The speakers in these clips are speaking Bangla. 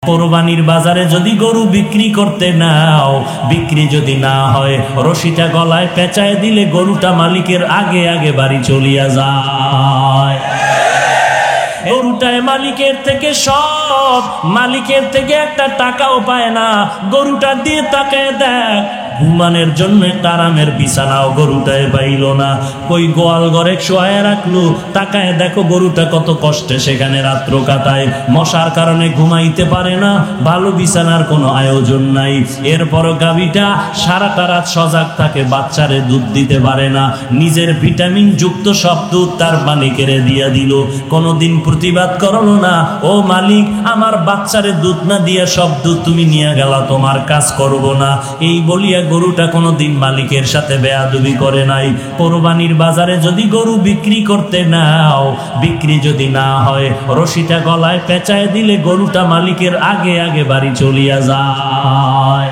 কোরবানির বাজারে যদি গরু বিক্রি করতে নাও, বিক্রি যদি না হয়, রশিটা গলায় পেঁচায় দিলে গরুটা মালিকের আগে আগে বাড়ি চলিয়া যায়। গরুটায় মালিকের থেকে সব, মালিকের থেকে একটা টাকাও পায় না। গরুটা দিয়ে তাকায় দেখ, ঘুমানোর জন্য একটা আরামের বিছানাও গরুটায় পাইল না। কই গোয়াল ঘরে শোয়ায় রাখলো, তাকায় দেখো গরুটা কত কষ্টে সেখানে রাত্র কাটায়। মশার কারণে ঘুমাইতে পারে না, ভালো বিছানার কোনো আয়োজন নাই। এরপরও গাভীটা সারাটা রাত সজাগ থাকে, বাচ্চারে দুধ দিতে পারে না। নিজের ভিটামিন যুক্ত সব দুধ তার মালিকের দিয়া দিল, কোনোদিন প্রতিবাদ করলো না। ও মালিক, আমার বাচ্চারে দুধ না দিয়া সব দুধ তুমি নিয়ে গেলা, তোমার কাজ করব না। এই বলিয়া গরুটা কোনোদিন মালিকের সাথে বেয়াদবি করে নাই। কোরবানির বাজারে যদি গরু বিক্রি করতে নাও, বিক্রি যদি না হয়, রশিটা গলায় পেঁচায় দিলে গরুটা মালিকের আগে আগে বাড়ি চলিয়া যায়।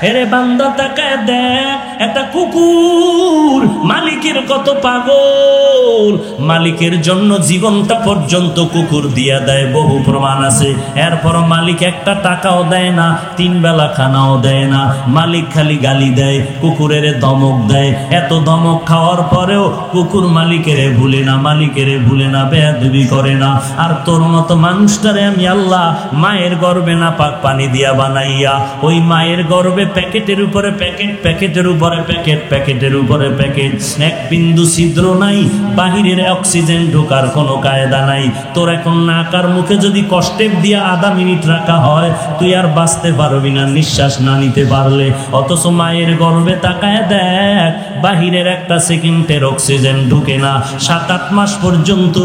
এরে বান্দা তাকায় দেখ, একটা কুকুর মালিকের কত পাগল, মালিকের জন্য জীবনটা পর্যন্ত কুকুর দিয়া দেয়, বহু প্রমাণ আছে। এরপর মালিক একটা টাকাও দেয় না, 3 বেলা খানাও দেয় না। মালিক খালি গালি দেয়, কুকুরের ধমক দেয়। এত ধমক খাওয়ার পরেও কুকুর মালিকের ভুলে না, মালিকের ভুলে না, বেয়াদবি করে না। আর তোর মতো মানুষটারে আমি আল্লাহ মায়ের গর্ভে না পাক পানি দিয়া বানাইয়া, ওই মায়ের গর্ভে প্যাকেটের উপরে প্যাকেট, প্যাকেটের উপরে প্যাকেট, প্যাকেটের উপরে প্যাকেট, এক বিন্দু ছিদ্র নাই, বাহিরের অক্সিজেন ঢোকার কোনো কায়দা নাই। তোর এখন নাকার মুখে যদি কষ্টেপ দিয়া আধা মিনিট রাখা হয়, তুই আর বাঁচতে পারবি না নিঃশ্বাস না নিতে পারলে। অথচ মায়ের গর্ভে তাকায় দেখ, বাহিরের একটা সেকেন্ডের অক্সিজেন ঢুকে না। 7-8 মাস পর্যন্ত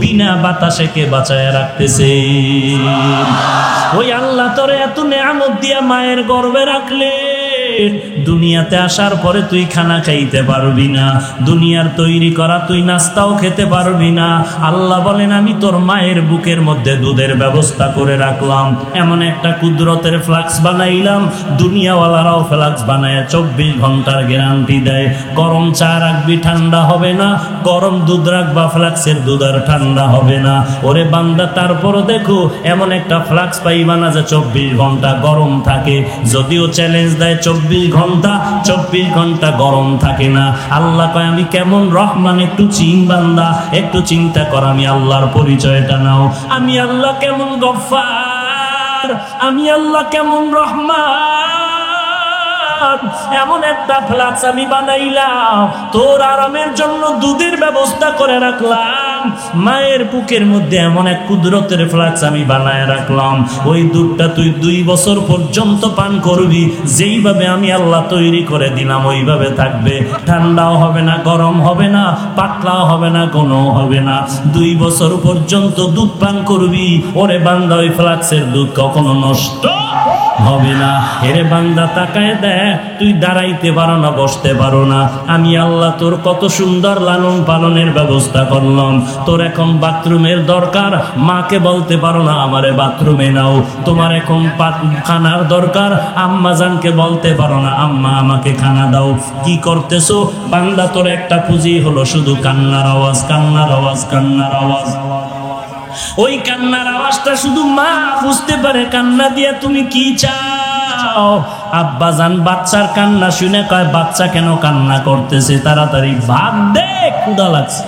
বিনা বাতাসে কে বাঁচায় রাখতেছে? ওই আল্লাহ তোরে এত নেয়ামত দিয়া মায়ের গর্ভে রাখলে, দুনিয়াতে আসার পরে তুই খানা খাইতে পারবি না, দুনিয়ার তৈরি করা তুই নাস্তাও খেতে পারবি না। আল্লাহ বলেন, আমি তোর মায়ের বুকের মধ্যে দুধের ব্যবস্থা করে রাখলাম, এমন একটা কুদরতের ফ্লাক্স বানাইলাম, দুনিয়াওয়ালারাও ফ্লাক্স বানায় 24 ঘন্টার গ্যারান্টি দেয়। গরম চা রাখবি ঠান্ডা হবে না, গরম দুধ রাখবা ফ্লাক্সের দুধ আর ঠান্ডা হবে না। ওরে বান্দা, তারপরও দেখো এমন একটা ফ্লাক্স পাইবা না যে 24 ঘন্টা গরম থাকে। যদিও চ্যালেঞ্জ দেয় 24 ঘন্টা গরম থাকে না। আল্লাহ কয়, আমি কেমন রহমান, একটু বান্দা, একটু চিন্তা কর, আমি আল্লাহর পরিচয়টা নাও। আমি আল্লাহ কেমন গফফার, আমি আল্লাহ কেমন রহমান। এমন একটা ফ্লাক্স আমি বানাইলাম, তোর আরামের জন্য দুধের ব্যবস্থা করে রাখলাম। মায়ের বুকের মধ্যে এমন এক কুদরতের ফ্লাক্স আমি বানায় রাখলাম, ওই দুধটা তুই 2 বছর পর্যন্ত পান করবি। যেইভাবে আমি আল্লাহ তৈরি করে দিলাম ওইভাবে থাকবে, ঠান্ডাও হবে না, গরম হবে না, পাতলাও হবে না, কোনো হবে না। 2 বছর পর্যন্ত দুধ পান করবি। ওরে বান্দা, ওই ফ্লাক্সের দুধ কখনো নষ্ট হবে না। এরে বান্দা তাকায় দেখ, তুই দাঁড়াইতে পারো না, বসতে পারো না, আমি আল্লাহ তোর কত সুন্দর লালন পালনের ব্যবস্থা করলাম। তোর এখন বাথরুমের দরকার, মাকে বলতে পারো না আমারে বাথরুমে নাও। তোমার এখন খানার দরকার, আম্মা জানকে বলতে পারো না আম্মা আমাকে খানা দাও। কি করতেছো বান্দা? তোর একটা পুঁজি হলো শুধু কান্নার আওয়াজ, কান্নার আওয়াজ, কান্নার আওয়াজ। ওই কান্নার আওয়াজটা শুধু মা বুঝতে পারে। কান্না দিয়া তুমি কি চাও? আব্বা জান বাচ্চার কান্না শুনে কয়, বাচ্চা কেন কান্না করতেছে, তাড়াতাড়ি ভাত দে, ক্ষুধা লাগছে।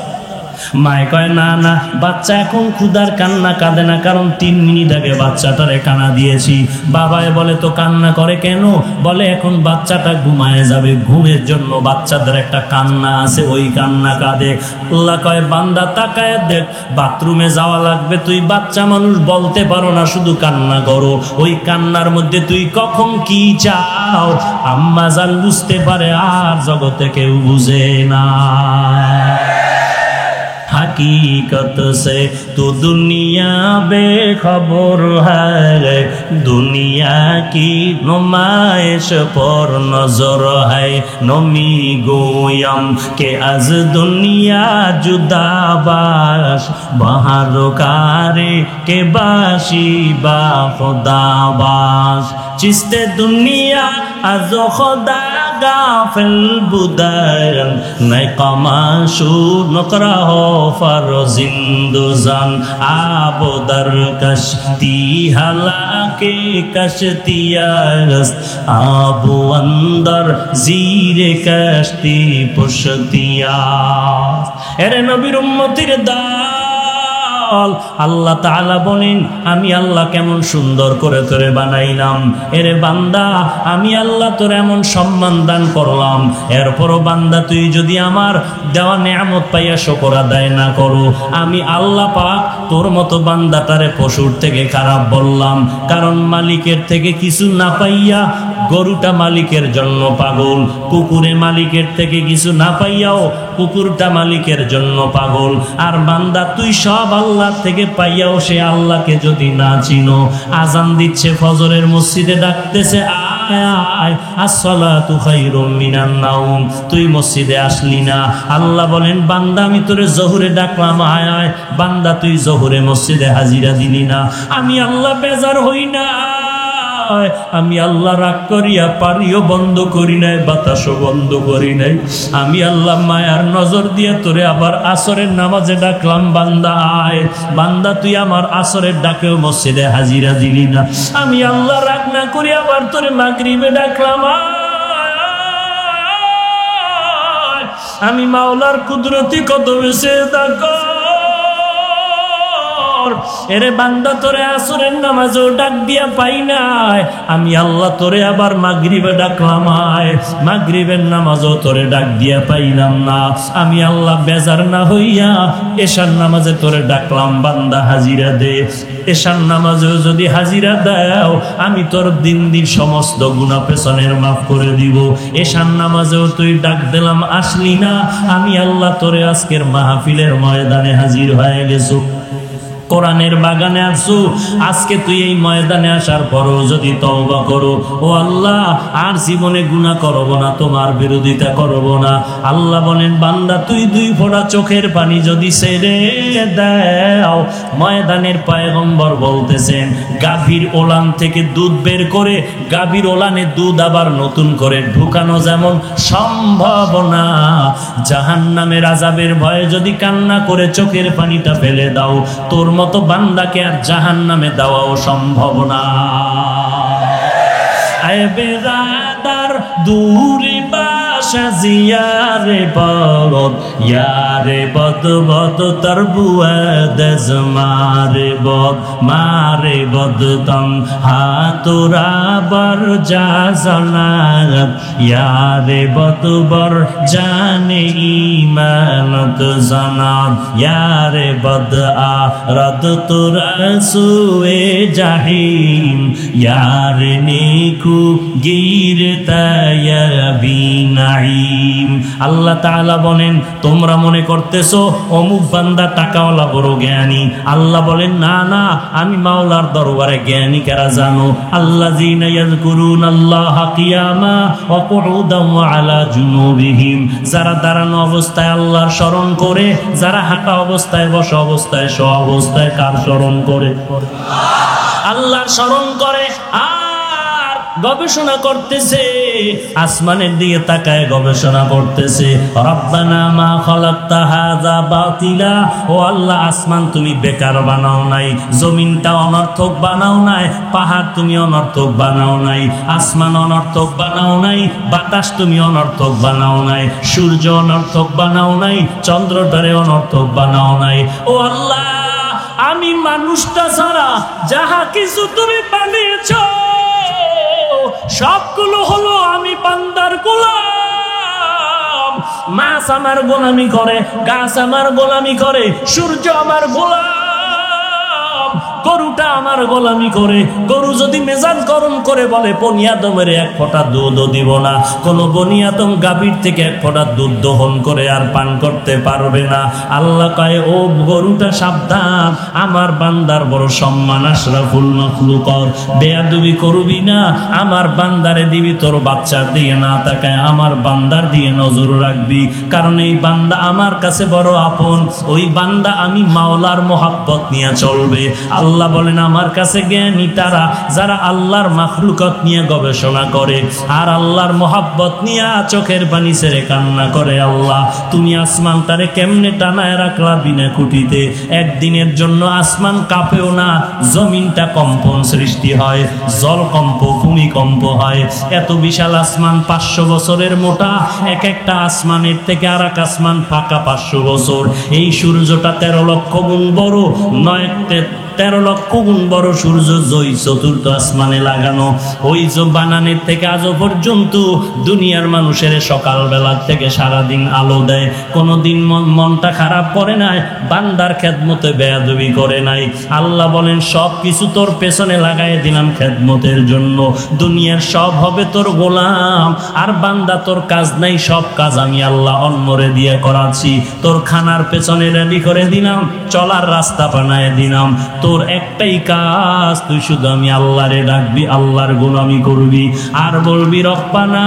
মায়ে কয়, না না, বাচ্চা এখন ক্ষুধার কান্না কাঁদে না, কারণ 3 মিনিট আগে বাচ্চাটারে কান্না দিয়েছি। বাবায় বলে, তো কান্না করে কেন? বলে, এখন বাচ্চাটা ঘুমায় যাবে, ঘুমের জন্য বাচ্চাদের একটা কান্না আছে, ওই কান্না কাঁদে। আল্লাহ কয়, বান্দা তাকায় দেখ, বাথরুমে যাওয়া লাগবে, তুই বাচ্চা মানুষ বলতে পারো না, শুধু কান্না করো। ওই কান্নার মধ্যে তুই কখন কি চাও আম্মা জান বুঝতে পারে, আর জগতে কেউ বুঝে না। हकीकत से तो दुनिया बेखबर है, दुनिया की नुमाइश पर नजर है। नमी गोयम के आज दुनिया जुदा बाश, बाहर कारे के बाशी बा खुदा बाश। चिस्ते दुनिया आज खुदा গাফেল বুদায়ন নাই কমাশু নকরা হো ফর জিন্দুজান আবদার কশতি হালাকে কশতিয়াস আবু অন্দর জিরে কশতি পুশতিয়া। এরে নবীর উম্মতির দল, আল্লাহ তাআলা বলেন আমি আল্লাহ কেমন সুন্দর করে তোরে বানাইলাম। এরে বান্দা আমি আল্লাহ তোর এমন সম্মান দান করলাম, এরপরও বান্দা তুই যদি আমার দেওয়া নেয়ামত পাইয়া শুকর আদায় না করো, আমি আল্লাহ পাক তোর মতো বান্দাটারে পশুর থেকে খারাপ বললাম। কারণ মালিকের থেকে কিছু না পাইয়া গরুটা মালিকের জন্য পাগল, কুকুরে মালিকের থেকে কিছু না পাইয়াও কুকুরটা মালিকের জন্য পাগল। আর বান্দা তুই সব আল্লাহ থেকে পাইয়াও সে আল্লাহকে যদি না চিনো, আজান দিচ্ছে ফজরের মসজিদে ডাকতেছে আয় আয় আসসালাতু খায়রুম মিনান নাওম, তুই মসজিদে আসলি না। আল্লাহ বলেন বান্দা আমি তোরে জোহরে ডাকলাম আয় আয়, বান্দা তুই জোহরে মসজিদে হাজিরা দিলি না। আমি আল্লাহ বেজার হই না, আমি আল্লাহ রাগ করিয়া পানিও বন্ধ করি নাই, বাতাসও বন্ধ করি নাই। আমি আল্লাহ মায়ার নজর দিয়ে তোরে আবার আসরের নামাজে ডাকলাম বান্দা আয়, বান্দা তুই আমার আসরের ডাকেও মসজিদে হাজিরা দিলি না। আমি আল্লাহ রাগ না করি আবার তোরে মাগরিবে ডাকলাম আয়, আমি মাওলার কুদরতি কদমে সিজদা কর। এরে বান্দা তোরে আসরের নামাজও ডাক দিয়া পাই নাই, আমি আল্লাহ তোরে আবার মাগরিবে ডাকলাম আয়, মাগরিবের নামাজও তোরে ডাক দিয়া পাইলাম না। আমি আল্লাহ বেজার না হইয়া এশার নামাজে তোরে ডাকলাম বান্দা হাজিরা দে। এশার নামাজেও যদি হাজিরা দাও আমি তোর দিন দিন সমস্ত গুনাহ পেছনের মাফ করে দিব। এশার নামাজেও তুই ডাক দিলাম আসলি না, আমি আল্লাহ তোরে আজকের মাহফিলের ময়দানে হাজির হয়ে গেছো, কোরআনের বাগানে আসু। আজকে তুই এই ময়দানে আসার পরও যদি তওবা করো, ও আল্লাহ আর জীবনে গুনাহ করব না, তোমার বিরোধিতা করব না। আল্লাহ বলেন বান্দা তুই দুই ফোঁটা চোখের পানি যদি ছেড়ে দাও, ময়দানের পয়গম্বর বলতেছেন গাভীর ওলান থেকে দুধ বের করে গাভীর ওলানে দুধ আবার নতুন করে ঢুকানো যেমন সম্ভব না, জাহান্নামের আযাবের ভয়ে যদি কান্না করে চোখের পানিটা ফেলে দাও, তোর মতো বান্দাকে আর জাহান্নামে দেওয়াও সম্ভব না। আয় বেরাদার দূরে বাসা জিয়ারে বদ, ইয়ারে বদ বদ তর বুয়াদ মারে বদ, মারে বদ তম হাতুরা বর যা জানাত, ইয়ারে বদ বর জানে ইমানত জানাত, ইয়ারে বদ আরদ তুরা সুয়ে জাহিম, ইয়ারে নেকু আল্লাহ তাআলা বলেন তোমরা মনে করতেছো অমুক বান্দা টাকাওয়ালা বড় জ্ঞানী। আল্লাহ বলেন না না, আমি মাওলার দরবারে জ্ঞানী কারা জানো? আল্লাযীনা ইয়াযকুরুনাল্লাহা কিয়ামা ওয়া কুউদান ওয়া আলা জুনুবিহিম, যারা দাঁড়ানো অবস্থায় আল্লাহর স্মরণ করে, যারা হাঁটা অবস্থায়, বসা অবস্থায়, শোয়া অবস্থায় কার স্মরণ করে? আল্লাহর স্মরণ করে। গবেষণা করতেছে, আসমানের দিকে তাকায় গবেষণা করতেছে, রব্বানা মা খালাকতা হাযা বাতিলা, ও আল্লাহ আসমান তুমি বেকার বানাও নাই, জমিনটা অনর্থক বানাও নাই, পাহাড় তুমি অনর্থক বানাও নাই, আসমান অনর্থক বানাও নাই, বাতাস তুমি অনর্থক বানাও নাই, সূর্য অনর্থক বানাও নাই, চন্দ্রটারে অনর্থক বানাও নাই। ও আল্লাহ আমি মানুষটা ছাড়া যাহা কিছু তুমি বানিয়েছো সবগুলো হলো আমি বান্দার গোলাম। মাছ আমার গোলামি করে, গাছ আমার গোলামি করে, সূর্য আমার গোলাম, গরুটা আমার গোলামি করে। গরু যদি মেজাজ গরম করে বলে বনি আদমের এক ফোঁটা দুধও দিব না, কোন বনি আদম গাভীর থেকে এক ফোঁটা দুধ দহন করে আর পান করতে পারবে না। আল্লাহ কয় ও গরুটা সাবধান, আমার বান্দার বড় সম্মান, আশরাফুল মাখলুকাত, বেয়াদবি করবি না, আমার বান্দারে দিবি তোর বাচ্চার দিয়ে না তাকায় আমার বান্দার দিয়ে নজর রাখবি, কারণ এই বান্দা আমার কাছে বড় আপন, ওই বান্দা আমি মাওলার মোহাব্বত নিয়ে চলবে। আল্লাহ আল্লাহ বলেন আমার কাছে জ্ঞানী তারা যারা আল্লাহর মাখলুকাত নিয়ে গবেষণা করে আর আল্লাহর মোহাব্বত নিয়ে চোখের পানি ছেড়ে কান্না করে। আল্লাহ তুমি আসমানটারে কেমনে টানায় রাখলা বিনা খুঁটিতে, একদিনের জন্য আসমান কাঁপেও না, জমিনটা কম্পন সৃষ্টি হয়, জলকম্প ভূমিকম্প হয়। এত বিশাল আসমান 500 বছরের মোটা, এক একটা আসমানের থেকে আর এক আসমান ফাঁকা 500 বছর। এই সূর্যটা 13 লক্ষ গুণ বড়, 13 লক্ষ গুণ বড় সূর্য জয় চতুর্থ আসমানে লাগানো। ওই যে বানানের থেকে আজও পর্যন্ত দুনিয়ার মানুষের সকালবেলা থেকে সারাদিন আলো দেয়, কোনোদিন মনটা খারাপ করে নাই, বান্দার খেদমতে বেয়াদবি করে নাই। আল্লাহ বলেন সব কিছু তোর পেছনে লাগাই দিলাম খেদমতের জন্য, দুনিয়ার সব হবে তোর গোলাম। আর বান্দা তোর কাজ নাই, সব কাজ আমি আল্লাহ অন্যরে দিয়ে করাচ্ছি। তোর খানার পেছনে রেডি করে দিলাম, চলার রাস্তা বানায় দিলাম, তোর একটাই কাজ, তুই শুধু আমি আল্লাহরে ডাকবি, আল্লাহর গোলামি করবি আর বলবি রব্বানা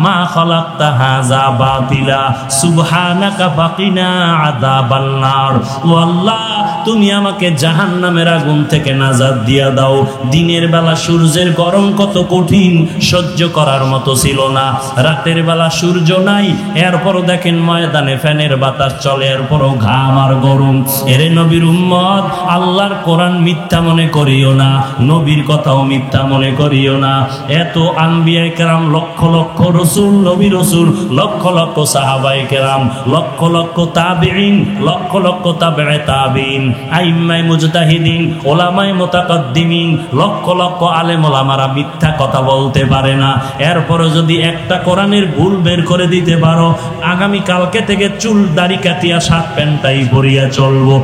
মা খালাকতা হাযা বাতিলা সুবহানাকা ফাকিনা আযাবান নার। ও আল্লাহ তুমি আমাকে জাহান্নামের আগুন থেকে নাজাত দিয়া দাও। দিনের বেলা সূর্যের গরম কত কঠিন, সহ্য করার মতো ছিল না। রাতের বেলা সূর্য নাই, এরপরও দেখেন ময়দানে ফ্যানের বাতাস চলে, এরপরও ঘাম আর গরম। এরে নবীর উম্মত, আল্লাহর কোরআন মিথ্যা মনে করিও না, নবীর কথাও মিথ্যা মনে করিও না। এত আম্বিয়ায়ে কেরাম, লক্ষ লক্ষ রসুল, নবী রসুল, লক্ষ লক্ষ সাহাবায়ে কেরাম, লক্ষ লক্ষ তাবিঈন, লক্ষ লক্ষ তাবেয়ে তাবিঈন, আইম্মায়ে মুজতাহিদিন, ওলামায়ে মুতাকাদ্দিমিন, লক্ষ লক্ষ আলেম ওলামারা মিথ্যা কথা বলতে পারে না। এরপরে যদি একটা কোরআনের ভুল বের করে দিতে পারো, আগামী কালকে থেকে চুল দাড়ি কাটিয়া শার্ট প্যান্টটাই পরিয়া চলবো।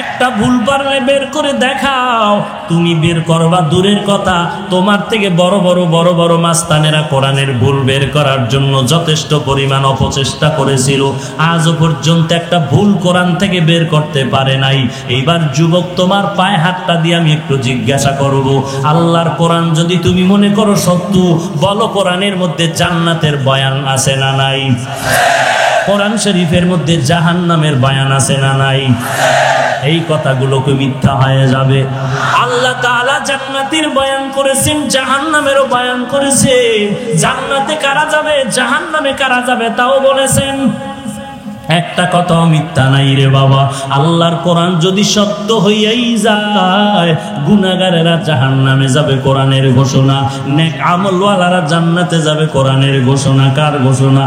একটা ভুল পারলে বের করে দেখাও, তুমি বের করবা দূরের কথা, তোমার থেকে বড় বড় মাস্তানেরা কোরআনের ভুল বের করার জন্য যথেষ্ট পরিমাণ অপচেষ্টা করেছিল, আজও পর্যন্ত একটা ভুল কোরআন থেকে বের করতে পারে নাই। এইবার যুবক তোমার পায়ে হাতটা দিয়ে আমি একটু জিজ্ঞাসা করব, আল্লাহর কোরআন যদি তুমি মনে করো সত্য, বলো কোরআনের মধ্যে জান্নাতের বয়ান আছে না নাই? কোরআন শরীফের মধ্যে জাহান্নামের বয়ান আছে না নাই? এই কথাগুলোকে মিথ্যা হয়ে যাবে। আল্লাহ তাআলা জান্নাতের বয়ান করেছেন, জাহান্নামেরও বয়ান করেছেন। জান্নাতে কারা যাবে, জাহান্নামে কারা যাবে তাও বলেছেন। একটা কথাও মিথ্যা নাই রে বাবা। আল্লাহর কোরআন যদি সত্য হইয়াই যায়, গুনাহগারেরা জাহান্নামে যাবে, কোরআনের ঘোষণা। নেক আমলওয়ালারা জান্নাতে যাবে, কোরআনের ঘোষণা। কার ঘোষণা?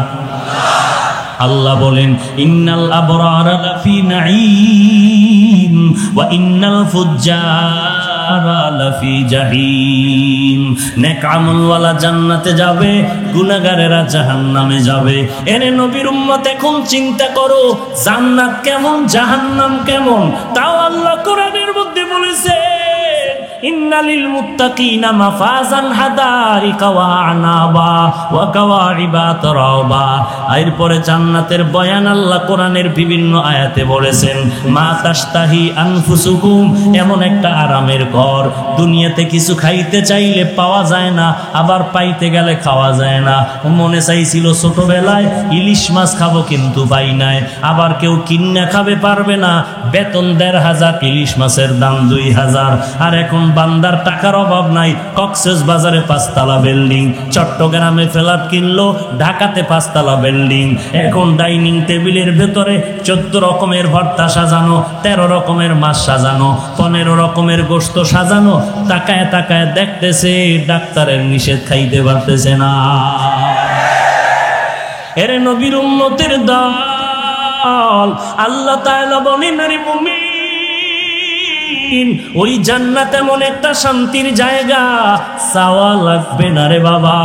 আল্লাহ বলেন ইন্নাল আবরারা লাফি নাঈম ওয়া ইন্নাল ফুজ্জারা লাফি জাহিম। নেক আমলওয়ালা জান্নাতে যাবে, গুনাহগারেরা জাহান্নামে যাবে। এরে নবীর উম্মত এখন চিন্তা করো, জান্নাত কেমন, জাহান্নাম কেমন? তাও আল্লাহ কোরআনের মধ্যে বলেছে ইন্নালিল মুত্তাকিনা মাফাজান হাদারিকা ওয়া আনাবা ওয়া কাওয়াইবা তারাবা। এরপরে জান্নাতের বয়ান আল্লাহ কোরআনের বিভিন্ন আয়াতে বলেছেন মা তাশতাহি আনফুসুকুম, এমন একটা আরামের ঘর। দুনিয়াতে কিছু খাইতে চাইলে পাওয়া যায় না, আবার পাইতে গেলে খাওয়া যায় না। মনে চাইছিল ছোটবেলায় ইলিশ মাছ খাবো, কিন্তু পাই নাই। আবার কেউ কিন্না খাবে, পারবে না, বেতন 1500, ইলিশ মাছের দাম 2000। আর এখন বান্দার টাকার অভাব নাই, কক্সেস বাজারে 5 তলা বিল্ডিং, চট্টগ্রামে ফ্ল্যাট কিনলো, ঢাকাতে 5 তলা বিল্ডিং। এখন ডাইনিং টেবিলের ভেতরে 14 রকমের ভর্তা সাজানো, 13 রকমের মাছ সাজানো, 15 রকমের গোশত সাজানো। তাকায় তাকায় দেখতেছে ডাক্তারের নিষেধ, খাইতে পারতেছে না। এরে নবীর উম্মতের দল, আল্লাহ তাআলা বলেন রে মুমিন, ওই জান্নাত এমন একটা শান্তির জায়গা, চাওয়া লাগবে না রে বাবা।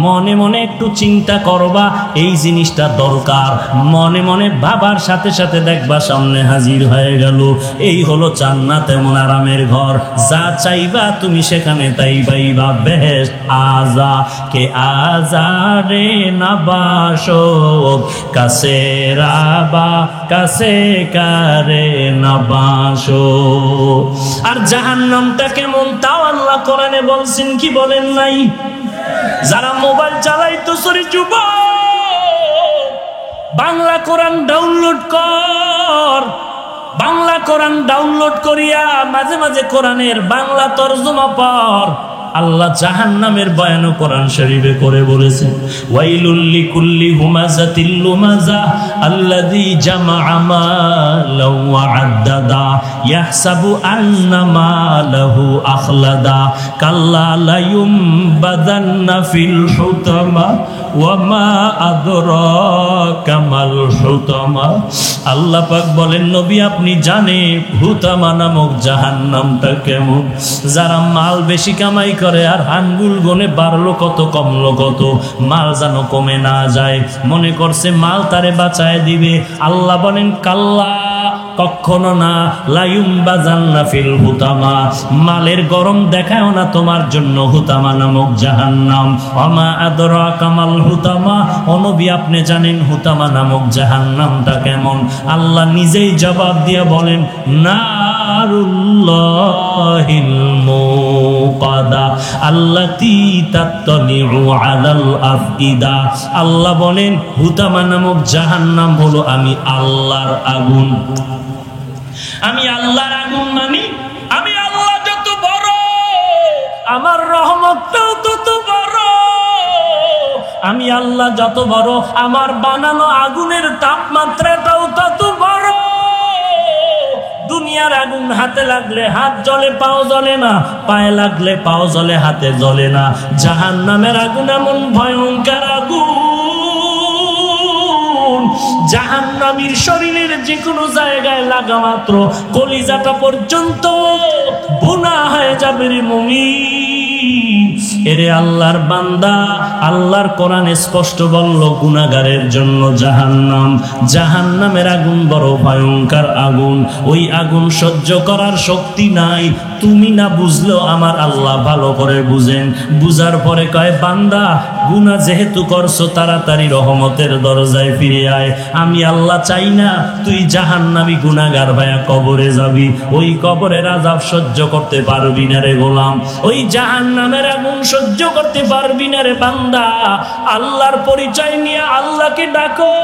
মনে মনে একটু চিন্তা করবা, এই জিনিসটা দরকার। মনে মনে ভাবার সাথে সাথে দেখবা সামনে হাজির হয়ে গেল। এই হলো জান্নাত, এমন আরামের ঘর, যা চাইবা তুমি সেখানে তাই পাইবা। বেহেশত আজা কে আজারে নাবাসক, কাছে রাবা কাছে কারে নাবাসক। আর জাহান্নামটা কেমন তাও আল্লাহ কোরআনে বলছেন, কি বলেন নাই? যারা মোবাইল চালাইতো, সরি যুবক, বাংলা কোরআন ডাউনলোড কর, বাংলা কোরআন ডাউনলোড করিয়া মাঝে মাঝে কোরআনের বাংলা তরজমা পড়। আল্লাহ জাহান্নামের বয়ানও কোরআন শরীফে করে বলেছেন, ওয়াইলুল লিকুল্লি হুমাযাতিল লুমাযা আল্লাযী জামাআ মালাও ওয়া আদ্দাদা ইয়াহসাবু আন্না মালাহু আখলাদা কাল্লা লা ইউমবাদান্না ফিল হুতামা ওয়া মা আদরাকা মাল হুতামা। আল্লাহ পাক বলেন, নবী আপনি জানেন হুতামা নামক জাহান্নামটা কেমন? যারা মাল বেশি কামাই করে আর আঙ্গুল গনে বাড়লো কত কমলো কত, মাল যেন কমে না যায়, মনে করছে মাল তারে বাঁচায় দিবে। আল্লাহ বলেন কাল্লা, কখনো না, লায়ুম বাজান্না ফিল হুতামা, মালের গরম দেখায়ও না তোমার জন্য হুতামা নামক জাহান্নাম। ওয়ামা আদরাকা মাল হুতামা, ও নবী আপনি জানেন হুতামা নামক জাহান্নামটা কেমন? আল্লাহ নিজেই জবাব দিয়ে বলেন, নারুল্লাহিল মুকাদা আল্লাতী তাত্তালিউ আলাল আফইদা। আল্লাহ বলেন হুতামা নামক জাহান্নাম হলো আমি আল্লাহর আগুন। আমি আল্লাহর আগুন মানে আমি আল্লাহ যত বড়, আমার রহমতটাও তত বড়। আমি আল্লাহ যত বড়, আমার বানানো আগুনের তাপমাত্রাটাও তত বড়। দুনিয়ার আগুন হাতে লাগলে হাত জ্বলে, পাও জ্বলে না, পায়ে লাগলে পাও জ্বলে, হাতে জ্বলে না। জাহান্নামের আগুন এমন ভয়ঙ্কর আগুন, জাহান্নামীর শরীরের যে কোনো জায়গায় লাগা মাত্র কলিজাটা পর্যন্ত বোনা হয়ে যাবে রে মুমিন। এরে আল্লাহর বান্দা, আল্লাহর কোরআন স্পষ্ট বলল গুনাহগারের জন্য জাহান্নাম। জাহান্নামের আগুন বড় ভয়ঙ্কর আগুন, ওই আগুন সহ্য করার শক্তি নাই। তুমি না বুঝলেও আমার আল্লাহ ভালো করে বুঝেন। বুঝার পরে কয়, বান্দা গুনাহ যেহেতু করছো তাড়াতাড়ি রহমতের দরজায় ফিরে আয়। আমি আল্লাহ চাই না তুই জাহান্নামী গুনাহগার ভাইয়া কবরে যাবি। ওই কবরের আযাব সহ্য করতে পারবি না রে গোলাম, ওই জাহান্নামের আগুন সহ্য করতে পারবি না রে বান্দা। আল্লাহর পরিচয় নিয়ে আল্লাহকে ডাকো,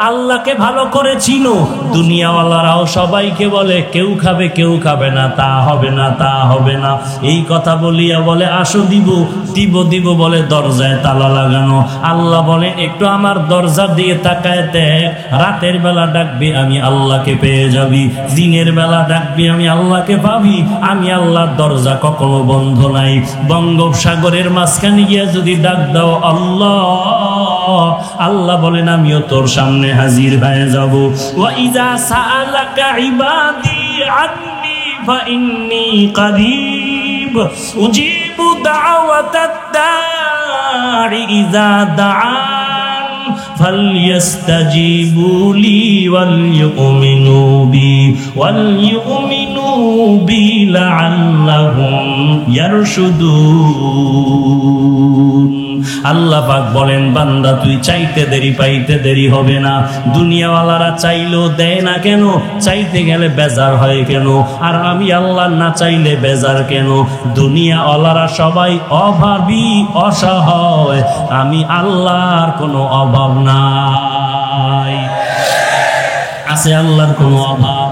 আল্লাহকে ভালো করে চিনো। দুনিয়াওয়ালারাও সবাইকে বলে কেউ খাবে কেউ খাবে না, তা হবে না তা হবে না, এই কথা বলিয়া বলে আসো দিব দিব দিব বলে দরজায় তালা লাগানো। আল্লাহ বলে একটু আমার দরজা দিয়ে তাকায় দেখ, রাতের বেলা ডাকবি আমি আল্লাহকে পেয়ে যাবি, দিনের বেলা ডাকবি আমি আল্লাহকে পাবি। আমি আল্লাহর দরজা কখনো বন্ধ নাই। বঙ্গোপসাগরের মাঝখানে গিয়া যদি ডাক দাও আল্লাহ, আল্লাহ বলেন আমিও তোর সামনে হাজির হয়ে যাব। ওয়া ইযা সাআলাকা ইবাদি আন্নী ফাইন্নী করিব উজিবু দাওয়াতাদ দাঈ ইযা দাআন ফালইস্তাজিবু লি ওয়ালইউমিনু বি লাআল্লাহুম ইয়ারশুদুন। আল্লাহ পাক বলেন বান্দা তুই চাইতে দেরি পাইতে দেরি হবে না। দুনিয়াওয়ালারা চাইলেও দেয় না কেন? চাইতে গেলে বেজার হয় কেন? আর আমি আল্লাহ না চাইলে বেজার কেন? দুনিয়াওয়ালারা সবাই অভাবী অসহায়, আমি আল্লাহর কোনো অভাব নাই। আছে আল্লাহর কোনো অভাব?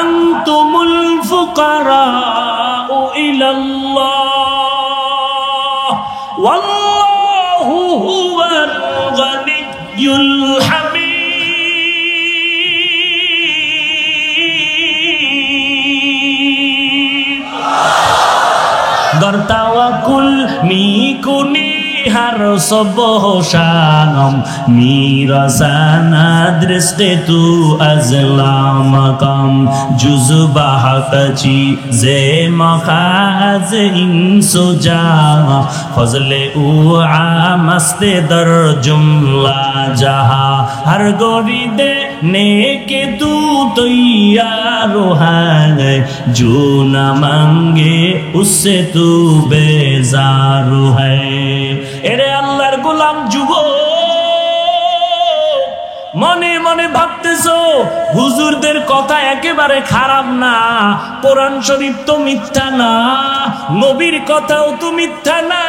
আনতুমুল ফুকারাউ ইলাল্লাহ ওয়াল্লাহু হুয়াল গানিয়্যুল Hamid. গর্তাওয়াকুল মিকুনি har sobohshanam mirasana driste tu azlamakam juzbahakachi ze makhaz insuja fazle u amaste dar jumla jaha har goride neke tu तैयार है जो न मांगे उससे तू बेजार है। এরে আল্লাহর গোলাম যুবক, মনে মনে ভাবতেছো হুজুরদের কথা একেবারে খারাপ না, কোরআন শরীফ তো মিথ্যা না, নবীর কথাও তো মিথ্যা না,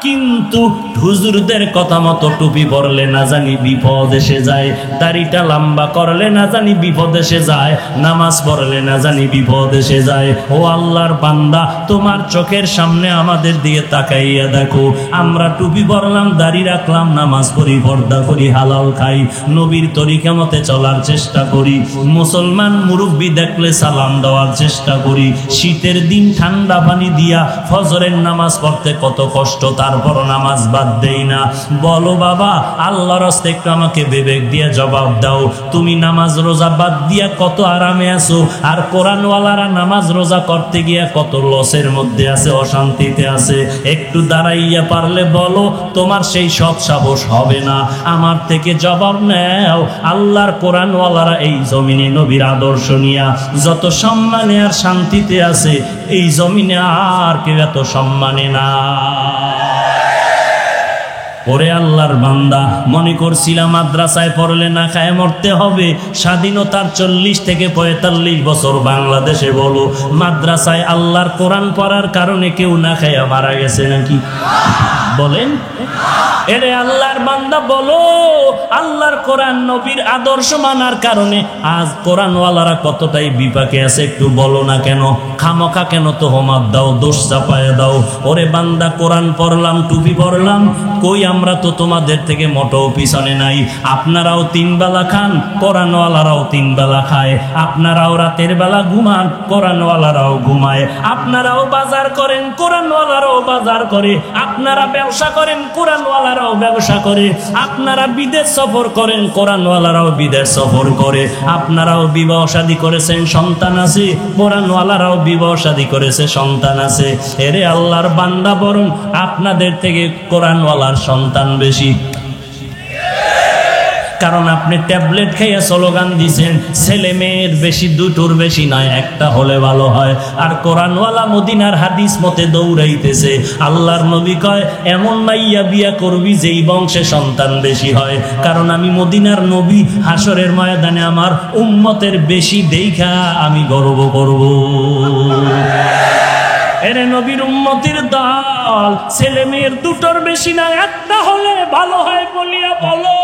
কিন্তু হুজুরদের কথা মতো টুপি পরলে না জানি বিপদ এসে যায়, দাড়িটা লম্বা করলে না জানি বিপদ এসে যায়, নামাজ পড়লে না জানি বিপদ এসে যায়। ও আল্লাহর বান্দা, তোমার চোখের সামনে আমাদের দিয়ে তাকাইয়া দেখো, আমরা টুপি পরলাম, দাড়ি রাখলাম, নামাজ পড়ি, পর্দা করি, হালাল খাই, নবীর তরিকা মতে চলার চেষ্টা করি, মুসলমান মুরব্বী দেখলে সালাম দেওয়ার চেষ্টা করি, শীতের দিন ঠান্ডা পানি দিয়া ফজরের নামাজ পড়তে কত কষ্ট, তারপর নামাজ বাদ দেই না। বলো বাবা, আল্লাহর রাস্তায় একটু আমাকে বিবেক দিয়ে জবাব দাও, তুমি নামাজ রোজা বাদ দিয়া কত আরামে আছো, আর কোরআনওয়ালারা নামাজ রোজা করতে গিয়া কত লসের মধ্যে আছে, অশান্তিতে আছে। একটু দাঁড়াইয়া পারলে বলো, তোমার সেই সৎ সাহস হবে না? আমার থেকে জবাব নেও। আল্লাহর কোরআনওয়ালারা এই জমিনে নবীর আদর্শ নিয়া যত সম্মানে আর শান্তিতে আছে, এই জমিনে আর কেউ এত সম্মানে না। ওরে আল্লাহর বান্দা, মনে করছিলাম মাদ্রাসায় পড়লে না খায় মরতে হবে। স্বাধীনতার 40 থেকে 45 বছর বাংলাদেশে বলো, মাদ্রাসায় আল্লাহর কোরআন পড়ার কারণে কেউ না খায় মারা গেছে নাকি? বলেন। এরে আল্লাহর বান্দা বলো, আল্লাহর কোরআন নবীর আদর্শ মানার কারণে আজ কোরআনওয়ালারা কতটাই বিপাকে আছে, একটু বলো না কেন? খামোখা কেন তোহমাত দাও, দোষ চাপায় দাও? ওরে বান্দা, কোরআন পড়লাম, টুপি পড়লাম, কই আমরা তো তোমাদের থেকে মোটেও পিছনে নাই। আপনারাও 3 বেলা খান, কোরআনওয়ালারাও 3 বেলা খায়। আপনারাও রাতের বেলা ঘুমান, কোরআনওয়ালারাও ঘুমায়। আপনারাও বাজার করেন, কোরআনওয়ালারাও বাজার করে। আপনারা ব্যবসা করেন, কোরআনওয়ালারাও ব্যবসা করে। আপনারা বিদেশ সফর করেন, কোরআনওয়ালারাও বিদেশ সফর করে। আপনারাও বিবাহ শাদী করেছেন, সন্তান আছে, কোরআনওয়ালারাও বিবাহ শাদী করেছে, সন্তান আছে। এরে আল্লাহর বান্দা, বরং আপনাদের থেকে কোরআনওয়ালার সন্তান বেশি। কারণ আপনি ট্যাবলেট খাইয়া স্লোগান দিছেন, ছেলে মেয়ের বেশি, দুটোর বেশি নয়, একটা হলে ভালো হয়। আর কোরআনওয়ালা মদিনার হাদিস মতে দৌড়াইতেছে। আল্লাহর নবী কয়, এমন মাইয়া বিয়া করবি যেই বংশে সন্তান বেশি হয়। কারণ আমি মদিনার নবী, হাসরের ময়দানে আমার উম্মতের বেশি দেইখা আমি গর্ব করব। এরে নবীর উম্মতের দল, ছেলে মেয়ের দুটোর বেশি না, একটা হলে ভালো হয় বলিয়া বলো।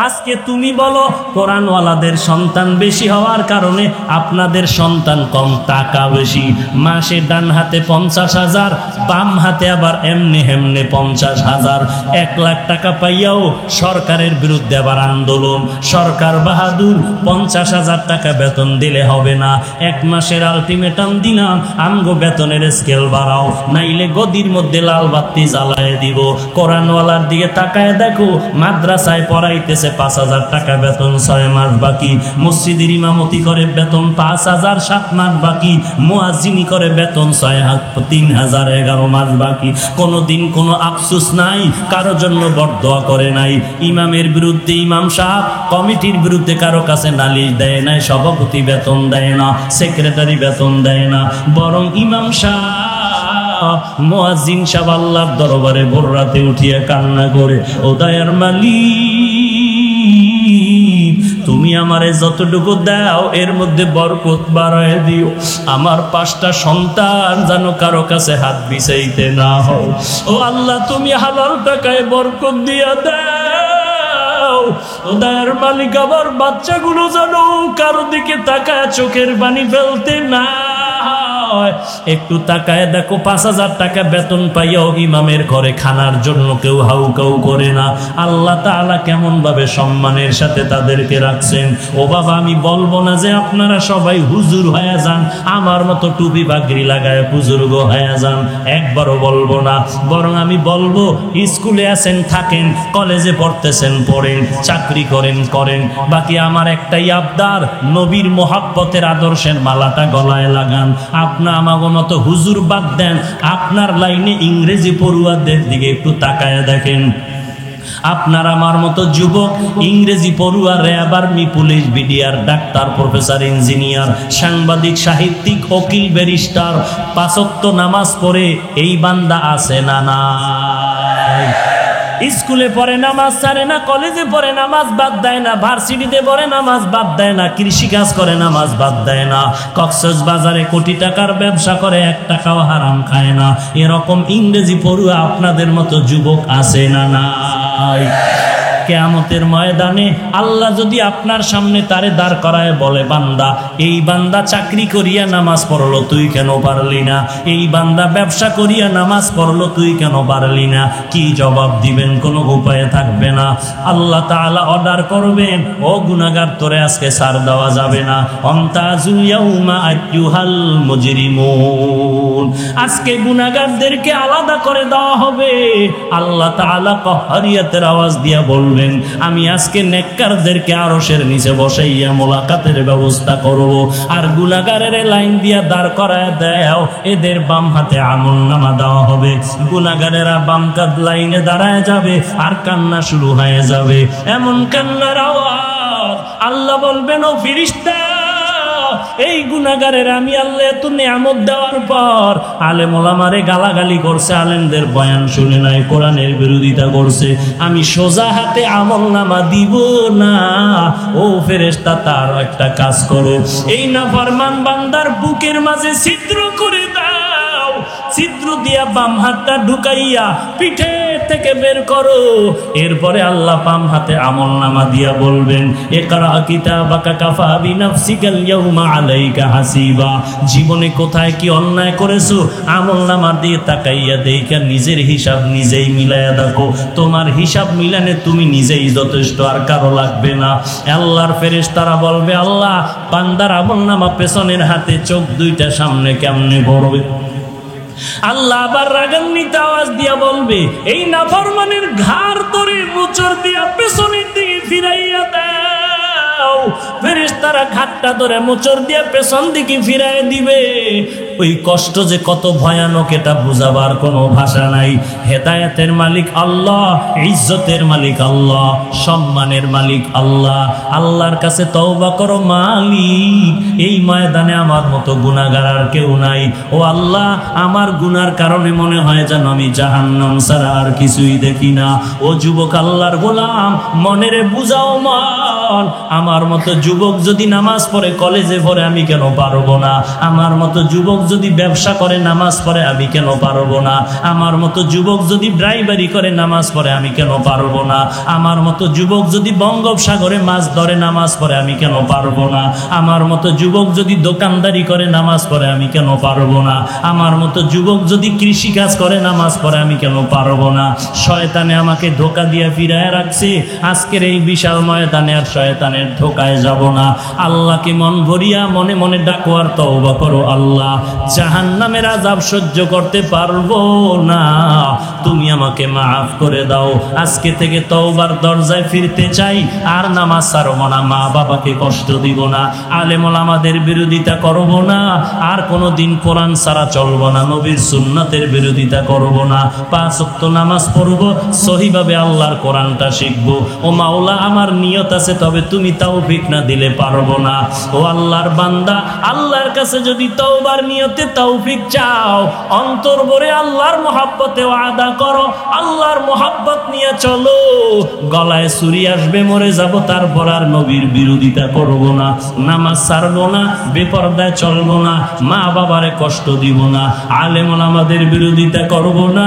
আজকে তুমি বলো, কোরআনওয়ালাদের সন্তান বেশি হওয়ার কারণে আপনাদের সন্তান কম, টাকা বেশি। মাসে ডান হাতে 50,000, বাম হাতে আবার এমনি হেমনে 50,000। 1 লাখ টাকা পাইয়াও সরকারের বিরুদ্ধে আবার আন্দোলন। সরকার বাহাদুর, 50,000 টাকা বেতন দিলে হবে না। 1 মাসের আলটিমেটাম দিলাম, আমগো বেতনের স্কেল বাড়াও, নাইলে গদির মধ্যে লাল বাতি জ্বালায় দিব। কোরআনওয়ালার দিকে তাকায় দেখো, মাদ্রাসায় পড়াইতেছে 5,000 টাকা বেতন, 6 মাস বাকি। মসজিদের ইমামতি করে বেতন 5,000, 7 মাস বাকি। মুয়াজ্জিনি করে বেতন 3,000, 11 মাস বাকি। কোনোদিন কোনো আফসোস নাই, কারো জন্য বরদোয়া করে নাই। ইমামের বিরুদ্ধে ইমাম সাহেব, কমিটির বিরুদ্ধে কারো কাছে নালিশ দেয় নাই, সভাপতি বেতন দেয় না, সেক্রেটারি বেতন দেয় না। বরং ইমাম সাহেব, মুয়াজ্জিন সাহেব আল্লাহর দরবারে ভোর রাতে উঠিয়া কান্না করে, ও দয়ার মালিক, তুমি আমারে যতটুকু দাও এর মধ্যে বরকত বাড়ায় দিও। আমার 5টা সন্তান যেন কারো কাছে হাত বিছাইতে না হয়। ও আল্লাহ, তুমি হালাল টাকায় বরকত দিয়া দাও। ও দয়ার মালিক, আমার বাচ্চাগুলো যেন কারো দিকে তাকায় চোখের পানি ফেলতে না। একটু তাকায় দেখো, 5,000 টাকা বেতন পাইয়াও ইমামের ঘরে খানার জন্য কেউ হাউকাউ করে না। আল্লাহ তাআলা কেমন ভাবে সম্মানের সাথে তাদেরকে রাখছেন। ও বাবা, আমি বলবো না যে আপনারা সবাই হুজুর হয়ে যান, আমার মতো টুপি বাগড়ি লাগায় বুজুর্গ হয়ে যান, একবারও বলবো না। বরং আমি বলবো, স্কুলে আছেন থাকেন, কলেজে পড়তেছেন পড়েন, চাকরি করেন করেন। বাকি আমার একটাই আবদার, নবীর মোহাব্বতের আদর্শের মালাটা গলায় লাগান। আপনার আমাগো মতো হুজুর বাদ দেন, আপনার লাইনে ইংরেজি পড়ুয়াদের দিকে একটু তাকায় দেখেন। আপনার আমার মতো যুবক, ইংরেজি পড়ুয়া, RAB, army, police, BDR, doctor, professor, engineer, সাংবাদিক, সাহিত্যিক, উকিল, ব্যারিস্টার, 5 ওয়াক্ত নামাজ পড়ে এই বান্দা আছে না নাই? স্কুলে পড়ে নামাজ ছাড়ে না, কলেজে পড়ে নামাজ বাদ দেয় না, ভার্সিটিতে পড়ে নামাজ বাদ দেয় না, কৃষিকাজ করে নামাজ বাদ দেয় না, কক্সবাজারে কোটি টাকার ব্যবসা করে 1 টাকাও হারাম খায় না। এরকম ইংরেজি পড়ুয়া আপনাদের মতো যুবক আছে না নাই? কিয়ামতের ময়দানে আল্লাহ যদি আপনার সামনে তারে দাঁড় করায় বলে, বান্দা, এই বান্দা চাকরি করিয়া নামাজ পড়লো, তুই কেন পারলি না? এই বান্দা ব্যবসা করিয়া নামাজ পড়লো, তুই কেন পারলি না? কি জবাব দিবেন? কোনো উপায় থাকবে না। আল্লাহ তাআলা অর্ডার করবেন, ও গুনাহগার, তোরে আজকে ছাড় দেওয়া যাবে না। অমতাজুল ইয়াউমা আইয়ুহাল মুজরিমুন, আজকে গুনাহগারদেরকে আলাদা করে দেওয়া হবে। আল্লাহ তাআলা কহরিয়াতের আওয়াজ দিয়া বলবেন, আমি আজকে নেককারদেরকে আরশের নিচে বসাইয়া মোলাকাতের ব্যবস্থা করব, আর গুনাহগারের লাইন দিয়া দাঁড় করায় দাও, এদের বাম হাতে আমলনামা দেওয়া হবে। গুনাহগারেরা বাম কাঁধ লাইনে দাঁড়ায় যাবে, আর কান্না শুরু হয়ে যাবে। এমন কান্নার আওয়াজ, আল্লাহ বলবেন, ও ফেরেশতা, এই গুনাহগারের আমি আল্লাহ এত নিয়ামত দেওয়ার পর আলেম ওলামারে গালাগালি করছে, আলেমদের বয়ান শুনে নাই, কোরআনের বিরোধিতা করছে, আমি সোজা হাতে আমলনামা দিব না। ও ফেরেশতা, তার একটা কাজ করো, এই নাফরমান বান্দার বুকের মাঝে ছিদ্র করে দাও, ছিদ্র দিয়া বাম হাতটা ঢুকাইয়া পিঠে থেকে বের করো। এরপরে আল্লাহ বাম হাতে আমলনামা দিয়া বলবেন, ইকরা কিতাবাকা কাফা বিনাফসিকাল ইয়াউমা আলাইকা হাসিবা, জীবনে কোথায় কি অন্যায় করেছো আমলনামা দিয়ে তাকাইয়া দেখা নিজের হিসাব নিজেই মিলাইয়া দেখো। তোমার হিসাব মিলানে তুমি নিজেই যথেষ্ট, আর কারো লাগবে না। আল্লাহর ফেরেশতারা বলবে, আল্লাহ, বান্দার আমলনামা পেছনের হাতে, চোখ দুইটা সামনে কেমনে পড়বে? আল্লাহ আবার রাগান্বিত আওয়াজ দিয়া বলবে, এই নাফরমানের ঘাড় ধরে মোচড় দিয়া পেছনের দিকে ফিরাইয়া দাও। ফেরেশতারা ঘাটটা ধরে মোচড় দিয়া পেছন দিকে ফিরাই দিবে। ওই কষ্ট যে কত ভয়ানক এটা বুঝাবার কোনো ভাষা নাই। হেদায়েতের মালিক আল্লাহ, ইজ্জতের মালিক আল্লাহ, সম্মানের মালিক আল্লাহ। আল্লাহর কাছে তওবা করো, মালিক, এই ময়দানে আমার মতো গুনাহগার আর কেউ নাই। ও আল্লাহ, আমার গুনার কারণে মনে হয় যেন আমি জাহান্নাম ছাড়া আর কিছুই দেখি না। ও যুবক আল্লাহর গোলাম, মনেরে বুঝাও মন, আমার মতো যুবক যদি নামাজ পড়ে, কলেজে পড়ে, আমি কেন পারবো না? আমার মতো যুবক যদি ব্যবসা করে, নামাজ পড়ে, আমি কেন পারবো না? আমার মতো যুবক যদি ড্রাইভারি করে, নামাজ পড়ে, আমি কেন পারবো না? আমার মতো যুবক যদি বঙ্গোপসাগরে মাছ ধরে, নামাজ পড়ে, আমি কেন পারবো না? আমার মতো যুবক যদি দোকানদারি করে, নামাজ পড়ে, আমি কেন পারবো না? আমার মতো যুবক যদি কৃষি কাজ করে, নামাজ পড়ে, আমি কেন পারবো না? শয়তানে আমাকে ধোঁকা দিয়ে ফিরায় রাখছে। আজকের এই বিশাল ময়দানে আর শয়তানের ধোঁকায় যাব না। আল্লাহকে মন ভরিয়া মনে মনে ডাকো আর তওবা করো, আল্লাহ, জাহান্নামের আযাব সহ্য করতে পারবো না, তুমি আমাকে মাফ করে দাও। আজকে থেকে তওবার দরজায় ফিরতে চাই, আর নামাজ ছাড়বো না, মা বাবাকে কষ্ট দিব না, আলেম ওলামাদের বিরোধিতা করব না, আর কোনোদিন কোরআন ছাড়া চলবো না, নবীর সুন্নাতের বিরোধিতা করব না, 5 ওয়াক্ত নামাজ পড়বো, সহিভাবে আল্লাহর কোরআনটা শিখবো। ও মাওলা, আমার নিয়ত আছে, তবে তুমি তৌফিক না দিলে পারবো না। ও আল্লাহর বান্দা, আল্লাহর কাছে যদি তওবার নিয়তে তৌফিক চাও, অন্তর ভরে আল্লাহর মহব্বতে ওয়াদা করো, আল্লাহর মহব্বত নিয়ে চলো। গলায় ছুরি আসবে, মরে যাব, তারপর আর নবীর বিরোধিতা করব না, নামাজ ছাড়বো না, বেপরদায় চলবো না, মা বাবারে কষ্ট দিব না, আলেম ওলামাদের বিরোধিতা করব না,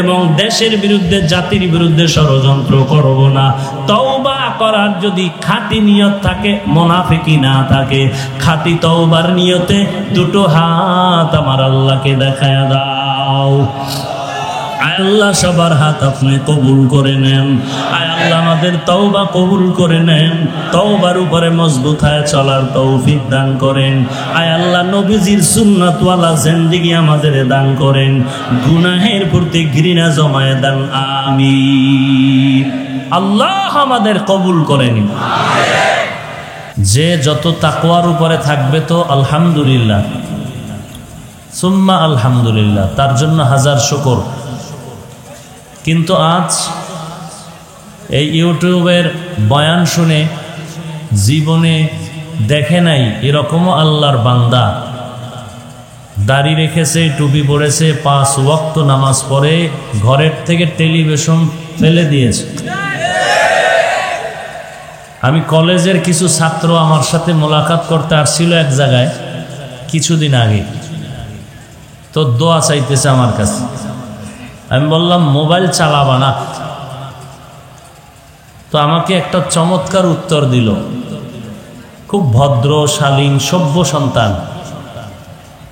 এবং দেশের বিরুদ্ধে, জাতির বিরুদ্ধে ষড়যন্ত্র করব না। তওবা করার যদি খাঁটি নিয়ত থাকে, মুনাফিকি না থাকে, খাঁটি তওবার নিয়তে দুটো হাত আমার আল্লাহকে দেখায়া দাও। আল্লাহ সবার হাত আপনি কবুল করে নেন। আয় আল্লাহ আমাদের তওবা কবুল করে নেন, তওবার উপরে মজবুত হয়ে চলার তৌফিক দান করেন। আয় আল্লাহ নবীজির সুন্নাতওয়ালা জিন্দেগি আমাদের দান করেন, গুনাহের প্রতি ঘৃণা জমায়ে দেন, আমিন। আল্লাহ আমাদের কবুল করেন। যে যত তাকওয়ার উপরে থাকবে তো আলহামদুলিল্লাহ, সুম্মা আলহামদুলিল্লাহ, তার জন্য হাজার শুকর। কিন্তু আজ এই ইউটিউবের বয়ান শুনে জীবনে দেখে নাই এরকমও আল্লাহর বান্দা দাড়ি রেখেছে, টুপি পরেছে, 5 ওয়াক্ত নামাজ পড়ে, ঘরের থেকে টেলিভিশন ফেলে দিয়েছে। আমি কলেজের কিছু ছাত্র আমার সাথে মোলাকাত করতে আসছিল এক জায়গায় কিছুদিন আগে, তো দোয়া চাইতেছে আমার কাছে। আমি বললাম মোবাইল চালাবা না, তো আমাকে একটা চমৎকার উত্তর দিল, খুব ভদ্র শালীন সভ্য সন্তান।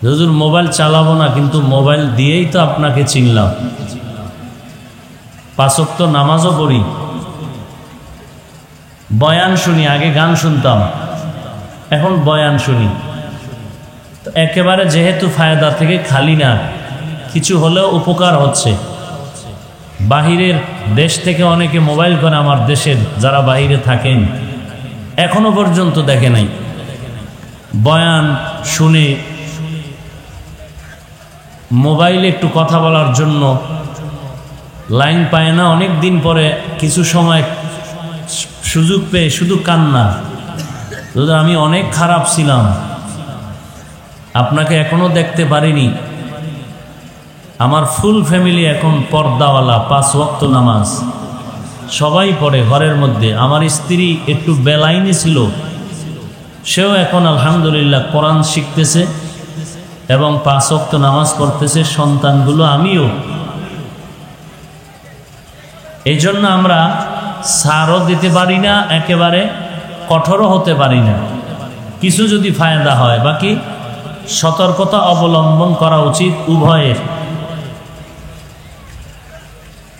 হুজুর মোবাইল চালাবো না, কিন্তু মোবাইল দিয়েই তো আপনাকে চিনলাম, 5 ওয়াক্ত নামাজও পড়ি, বয়ান শুনি, আগে গান শুনতাম এখন বয়ান শুনি, তো একেবারে যেহেতু ফায়দা থেকে খালি না, কিছু হলেও উপকার হচ্ছে। বাহিরের দেশ থেকে অনেকে মোবাইল করে, আমার দেশের যারা বাহিরে থাকেন এখনো পর্যন্ত দেখে নাই, বয়ান শুনে মোবাইলে একটু কথা বলার জন্য লাইন পায় না, অনেক দিন পরে কিছু সময় সুযোগ পেয়ে শুধু কান্না, আমি অনেক খারাপ ছিলাম, আপনাকে এখনো দেখতে পারিনি। আমার ফুল ফ্যামিলি এখন পর্দাওয়ালা, 5 ওয়াক্ত নামাজ সবাই পড়ে ঘরের মধ্যে। আমার স্ত্রী একটু বেলাইনি ছিল, সেও এখন আলহামদুলিল্লাহ কোরআন শিখতেছে এবং 5 ওয়াক্ত নামাজ পড়তেছে, সন্তানগুলো আমিও। এই জন্য আমরা ছাড়ও দিতে পারি না, একেবারে কঠোরও হতে পারি না। কিছু যদি ফায়দা হয়, বাকি সতর্কতা অবলম্বন করা উচিত উভয়ের।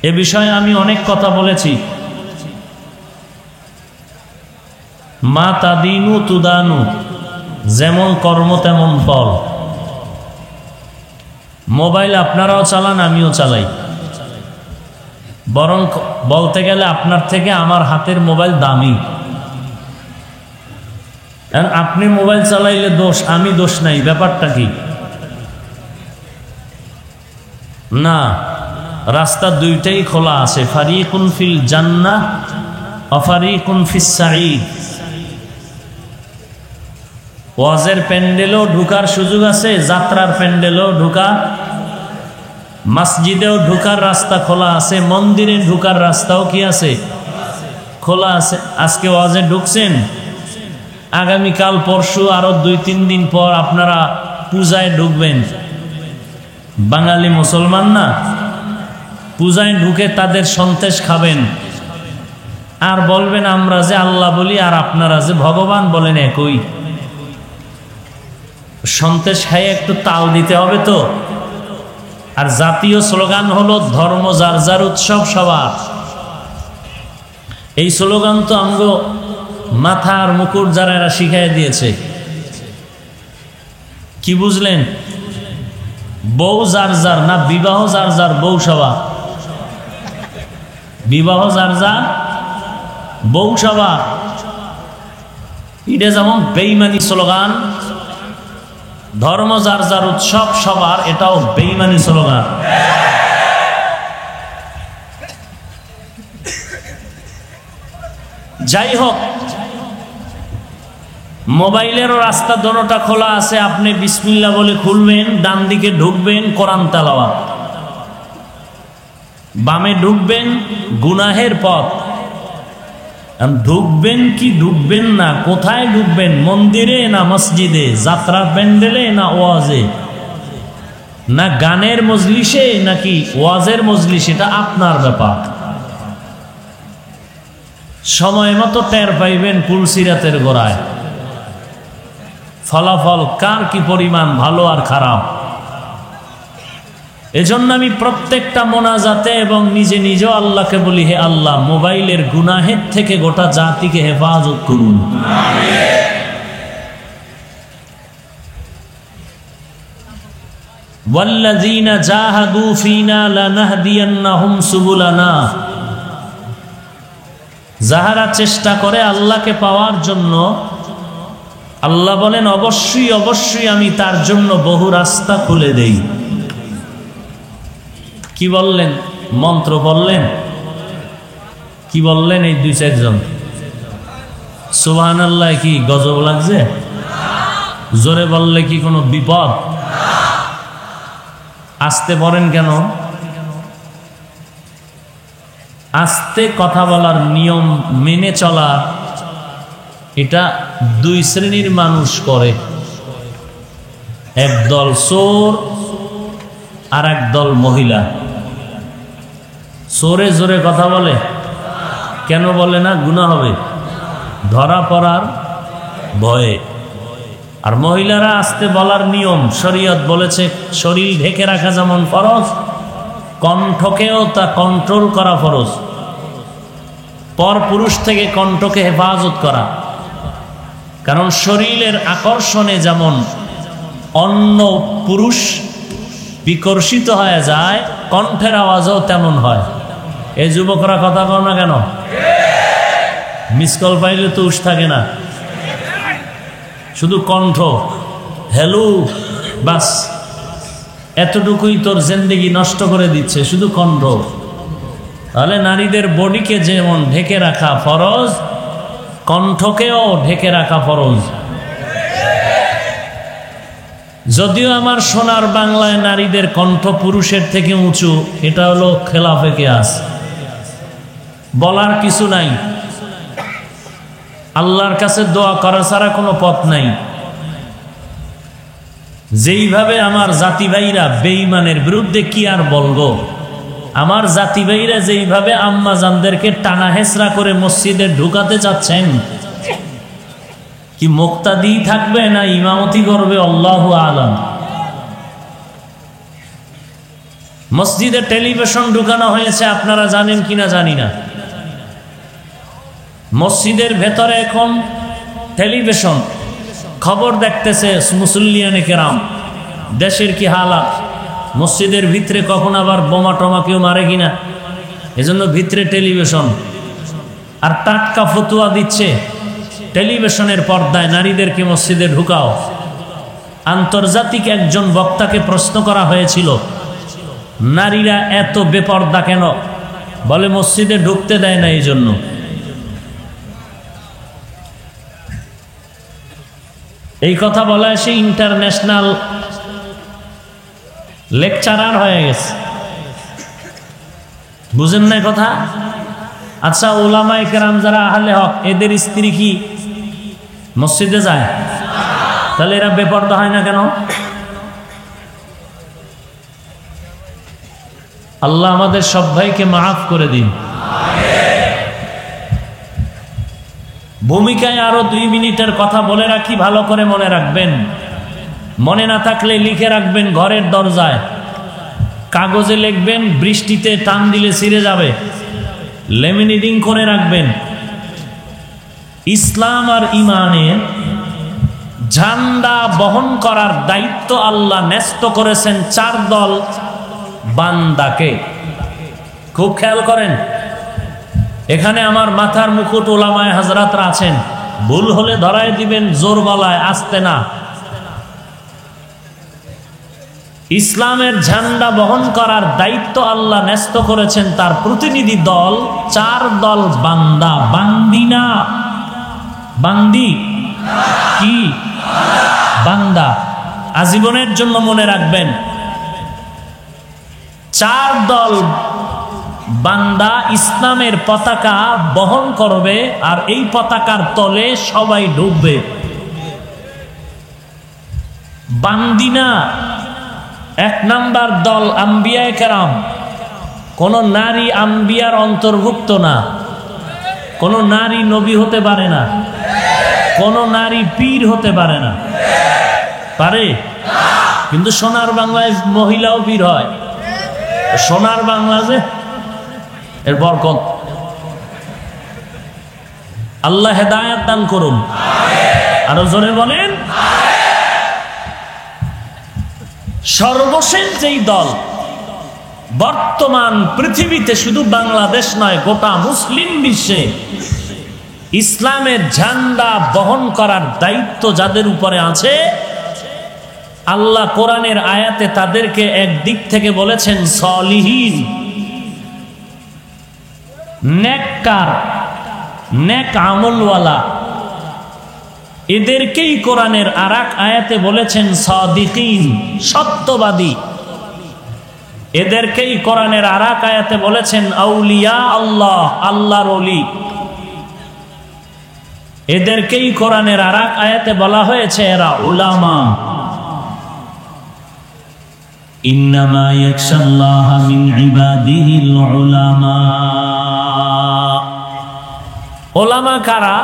এ বিষয়ে আমি অনেক কথা বলেছি। মা তাদিনু তুদানু, যেমন কর্ম তেমন ফল। মোবাইল আপনারাও চালান, আমিও চালাই, বরং বলতে গেলে আপনার থেকে আমার হাতের মোবাইল দামি। আপনি মোবাইল চালাইলে দোষ, আমি দোষ নাই, ব্যাপারটা কি? না, রাস্তা দুইটাই খোলা আছে, ফারিকুন ফিল জান্নাহ ওয়া ফারিকুন ফিস সাঈদ। ওয়াজের প্যান্ডেলও ঢোকার সুযোগ আছে, যাত্রার প্যান্ডেলও ঢোকা, মসজিদেও ঢোকার রাস্তা খোলা আছে, মন্দিরে ঢোকার রাস্তাও কি আছে? খোলা আছে। আজকে ওয়াজে ঢুকছেন, আগামীকাল পরশু আরো 2-3 দিন পর আপনারা পূজায় ঢুকবেন। বাঙালি মুসলমান না, পূজায় ঢুকে তাদের সন্তেষ খাবেন আর বলবেন আমরা যে আল্লাহ বলি আর আপনারা যে ভগবান বলেন একই। সন্তেষ খাইয়ে একটু তাল দিতে হবে তো। আর জাতীয় স্লোগান হলো ধর্ম যার যার উৎসব সবার। এই স্লোগান তো আমগো মাথার মুকুট যারা এরা শিখাই দিয়েছে। কি বুঝলেন? বউ যার যার না, বিবাহ যার যার বউ সভা। বিবাহ যার যার বউ সভা, এটা যেমন বেঈমানি স্লোগান। ধর্ম যার যার উৎসব সবার, এটাও বেঈমানি স্লোগান। যাই হোক, মোবাইলেরও রাস্তা দোনোটা খোলা আছে। আপনি বিসমিল্লাহ বলে খুলবেন, ডান দিকে ঢুকবেন কোরআন তেলাওয়াত, বামে ঢুকবেন গুনাহের পথ। ঢুকবেন কি ঢুকবেন না, কোথায় ঢুকবেন? মন্দিরে না মসজিদে, যাত্রার প্যান্ডেলে না ওয়াজে, না গানের মজলিসে নাকি ওয়াজের মজলিস, এটা আপনার ব্যাপার। সময় মতো টের পাইবেন পুলসিরাতের গোড়ায় ফলাফল কার কি পরিমাণ ভালো আর খারাপ। এজন্য আমি প্রত্যেকটা মোনাজাতে এবং নিজে নিজেও আল্লাহকে বলি, হে আল্লাহ, মোবাইলের গুনাহের থেকে গোটা জাতিকে হেফাজত করুন। ওয়াল্লাযীনা জাহাদু ফীনা লানাহদিয়ান্নাহুম সুবুলানা। যাহারা চেষ্টা করে আল্লাহকে পাওয়ার জন্য, আল্লাহ বলেন অবশ্যই অবশ্যই আমি তার জন্য বহু রাস্তা খুলে দেই। কি বললেন? মন্ত্র বললেন? কি বললেন? এই 2-4 জন সুবহানাল্লাহ। কি গজব লাগছে? জোরে বললে কি কোনো বিপদ? আস্তে পড়েন কেন? আস্তে কথা বলার নিয়ম মেনে চলা, এটা দুই শ্রেণীর মানুষ করে। একদল চোর আর একদল মহিলা। চোরে জোরে কথা বলে, কেন বলে না? গুনাহ হবে, ধরা পড়ার ভয়ে। আর মহিলারা আস্তে বলার নিয়ম, শরীয়ত বলেছে শরীর ঢেকে রাখা যেমন ফরজ, কণ্ঠকেও তা কন্ট্রোল করা ফরজ। পর পুরুষ থেকে কণ্ঠকে হেফাজত করা, কারণ শরীরের আকর্ষণে যেমন অন্য পুরুষ বিকর্ষিত হয়ে যায়, কণ্ঠের আওয়াজও তেমন হয়। এই যুবকরা কথা কও না কেন? মিস কল পাইলে তো উস থাকে না, শুধু কণ্ঠ হ্যালো বাস, এতটুকুই তোর জিন্দেগি নষ্ট করে দিচ্ছে, শুধু কণ্ঠ। তাহলে নারীদের বডিকে যেমন ঢেকে রাখা ফরজ, কণ্ঠকেও ঢেকে রাখা ফরজ। যদিও আমার সোনার বাংলায় নারীদের কণ্ঠ পুরুষের থেকে উঁচু, এটা হলো খেলাফে কিয়াস, বলার কিছু নাই। আল্লাহর কাছে দোয়া করা ছাড়া কোনো পথ নাই। যেইভাবে আমার জাতি ভাইরা বেঈমানের বিরুদ্ধে কি আর বলবো, আমার জাতি ভাইরা যেইভাবে আম্মা জানদেরকে টানা হেসরা করে মসজিদে ঢুকাতে চাচ্ছেন, কি মুক্তাদি থাকবে না ইমামতি করবে আল্লাহু আলাম। মসজিদে টেলিভিশন ঢুকানো হয়েছে, আপনারা জানেন কিনা জানি না। মসজিদের ভেতরে এখন টেলিভিশন, খবর দেখতেছে মুসল্লিয়ানে কেরাম, দেশের কি হালাত, মসজিদের ভিতরে কখন আবার বোমা টোমা কেউ মারে কিনা, এজন্য ভিতরে টেলিভিশন। আর টাটকা ফতুয়া দিচ্ছে টেলিভিশনের পর্দায়, নারীদেরকে মসজিদে ঢুকাও। আন্তর্জাতিক একজন বক্তাকে প্রশ্ন করা হয়েছিল, নারীরা এত বেপর্দা কেন? বলে মসজিদে ঢুকতে দেয় না এই জন্য। এই কথা বলা সে ইন্টারন্যাশনাল লেকচারার হয়ে গেছে, বুঝেন না কথা? আচ্ছা, উলামায়ে কেরাম যারা আহলে হক, এদের স্ত্রী কি মসজিদে যায়? তাহলে এরা বেপর্দা হয় না কেন? আল্লাহ আমাদের সব ভাইকে মাফ করে দিন। ভূমিকায় আরো 2 মিনিটের কথা বলে রাখি, ভালো করে মনে রাখবেন। মনে না থাকলে লিখে রাখবেন ঘরের দরজায়, কাগজে লিখবেন, বৃষ্টিতে টান দিলে ছিঁড়ে যাবে, লেমিনেটিং করে রাখবেন। ইসলাম আর ইমানের ঝান্ডা বহন করার দায়িত্ব আল্লাহ ন্যস্ত করেছেন 4 দল বান্দাকে। খুব খেয়াল করেন, এখানে আমার মাথার মুকুট ওলামায়ে হাজরাতরা আছেন, ভুল হলে ধরায় দিবেন জোর গলায়, আস্তে না। ইসলামের ঝান্ডা বহন করার দায়িত্ব আল্লাহ ন্যস্ত করেছেন তার প্রতিনিধি দল, 4 দল বান্দা, বান্দি না, বান্দি কি? বান্দা। আজীবনের জন্য মনে রাখবেন, 4 দল বান্দা ইসলামের পতাকা বহন করবে, আর এই পতাকার তলে সবাই ডুববে। বান্দি না। 1 নাম্বার দল আম্বিয়ায়ে কেরাম, কোন নারী আম্বিয়ার অন্তর্ভুক্ত না, কোন নারী নবী হতে পারে না, কোন নারী পীর হতে পারে না। পারে? কিন্তু সোনার বাংলায় মহিলাও পীর হয়। সোনার বাংলা যে এর বরকত, আল্লাহ হেদায়েত দান করুন। আরো জোরে বলেন। সর্বশেষ যেই দল বর্তমান পৃথিবীতে, শুধু বাংলাদেশ নয়, গোটা মুসলিম বিশ্বে ইসলামের ঝান্ডা বহন করার দায়িত্ব যাদের উপরে আছে, আল্লাহ কোরআনের আয়াতে তাদেরকে একদিক থেকে বলেছেন সলিহিন, নেককার, নেক আমলওয়ালা। এদেরকেই কোরআনের আরেক আয়াতে বলেছেন সাদিকিন, সত্যবাদী। এদেরকেই কোরআনের আরেক আয়াতে বলেছেন আউলিয়া আল্লাহ, আল্লাহর ওলি। এদেরকেই কোরআনের আরেক আয়াতে বলা হয়েছে এরা উলামা। ইন্নামা ইয়াখশাল্লাহ মিন ইবাদিহিল উলামা। উলামা কারা?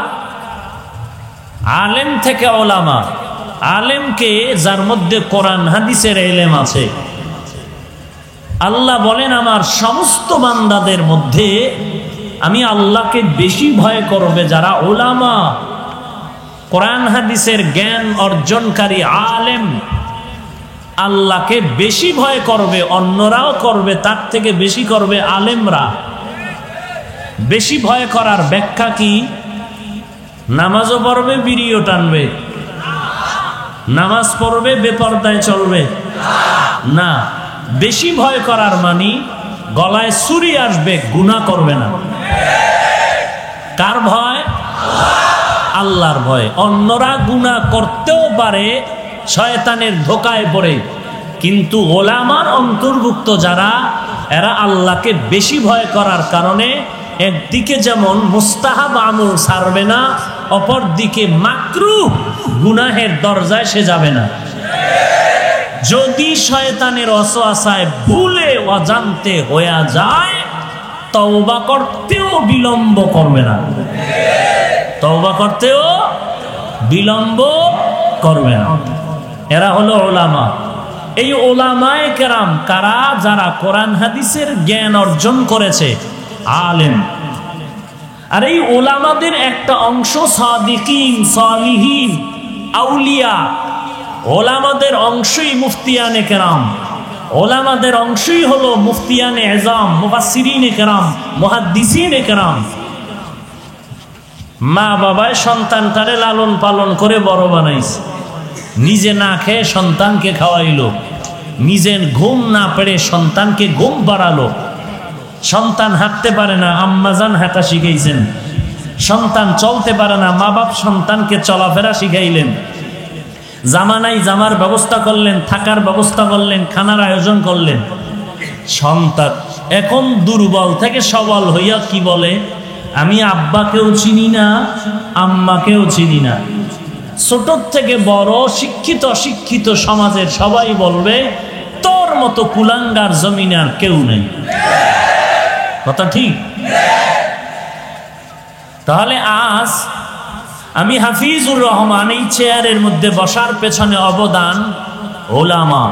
আলেম থেকে উলামা। আলেমকে যার মধ্যে কোরআন হাদিসের ইলম আছে। আল্লাহ বলেন আমার সমস্ত বান্দাদের মধ্যে আমি আল্লাহকে বেশি ভয় করবে যারা উলামা, কোরআন হাদিসের জ্ঞান অর্জনকারী আলেম। আল্লাহকে বেশি ভয় করবে, অন্যরাও করবে, তার থেকে বেশি করবে আলেমরা। বেশি ভয় করার ব্যাখ্যা কি? নামাজও পড়বে, বিড়িও টানবে। নামাজ পড়বে, বেপরদায় চলবে না। বেশি ভয় করার মানে গলায় ছুরি আসবে, গুনাহ করবে না। কার ভয়? আল্লাহর ভয়। অন্যরা গুনাহ করতেও পারে শয়তানের ধোকায় পড়ে, কিন্তু ওলামার অন্তর্ভুক্ত যারা, এরা আল্লাহকে বেশি ভয় করার কারণে একদিকে যেমন মুস্তাহাব আমল ছাড়বে না, অপর দিকে মাকরুহ গুনাহের দরজায় সে যাবে না। যদি শয়তানের ওয়াসওয়াসায় ভুলে অজান্তে হয়ে যায়, তওবা করতেও বিলম্ব করবে না। তওবা করতেও বিলম্ব করবে না। এরা হলো উলামা। এই উলামায়ে কেরাম কারা? যারা কোরআন হাদিসের জ্ঞান অর্জন করেছে, আলেম। আর এই উলামাদের একটা অংশ সাদিকিন, সালিহিন, আউলিয়া। ওলামাদের অংশই মুফতিয়ানে কেরাম। ওলামাদের অংশই হলো মুফতিয়ানে এজাম, মুফাসসিরিনে কেরাম, মুহাদ্দিসিনে কেরাম। মা বাবায় সন্তানটারে লালন পালন করে বড় বানাইছে, নিজে না খেয়ে সন্তানকে খাওয়াইলো, নিজের ঘুম না পেড়ে সন্তানকে ঘুম পাড়ালো। সন্তান হাঁটতে পারে না, আম্মাজান হাঁটা শিখাইছেন। সন্তান চলতে পারে না, মা বাপ সন্তানকে চলাফেরা শিখাইলেন। জামা নাই, জামার ব্যবস্থা করলেন, থাকার ব্যবস্থা করলেন, খানার আয়োজন করলেন। সন্তান এখন দুর্বল থেকে সবল হইয়া কি বলে, আমি আব্বাকেও চিনি না, আম্মাকেও চিনি না। ছোট থেকে বড়, শিক্ষিত অশিক্ষিত সমাজের সবাই বলবে তোর মতো কুলাঙ্গার জমিনে আর কেউ নেই। কথা ঠিক? তাহলে আজ আমি হাফিজুর রহমান এই চেয়ারের মধ্যে বসার পেছনে অবদান ওলামা।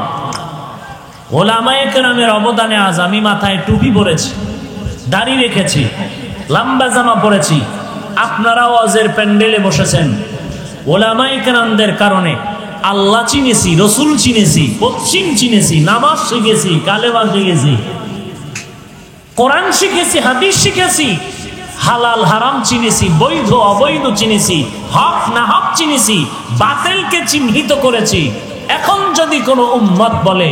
ওলামায়ে কেরামের অবদানে আজ আমি মাথায় টুপি পরেছি, দাড়ি রেখেছি, লম্বা জামা পরেছি। আপনারা ওয়াজের প্যান্ডেলে বসেছেন। ওলামায়ে কেরামদের কারণে আল্লাহ চিনেছি, রসুল চিনেছি, পশ্চিম চিনেছি, নামাজ শিখেছি, কালেমা শিখেছি, কোরআন শিখেছি, হাদিস শিখেছি, হালাল হারাম চিনেছি, বৈধ অবৈধ চিনেছি, হক না হক চিনেছি, বাতিলকে চিহ্নিত করেছি। এখন যদি কোনো উম্মত বলে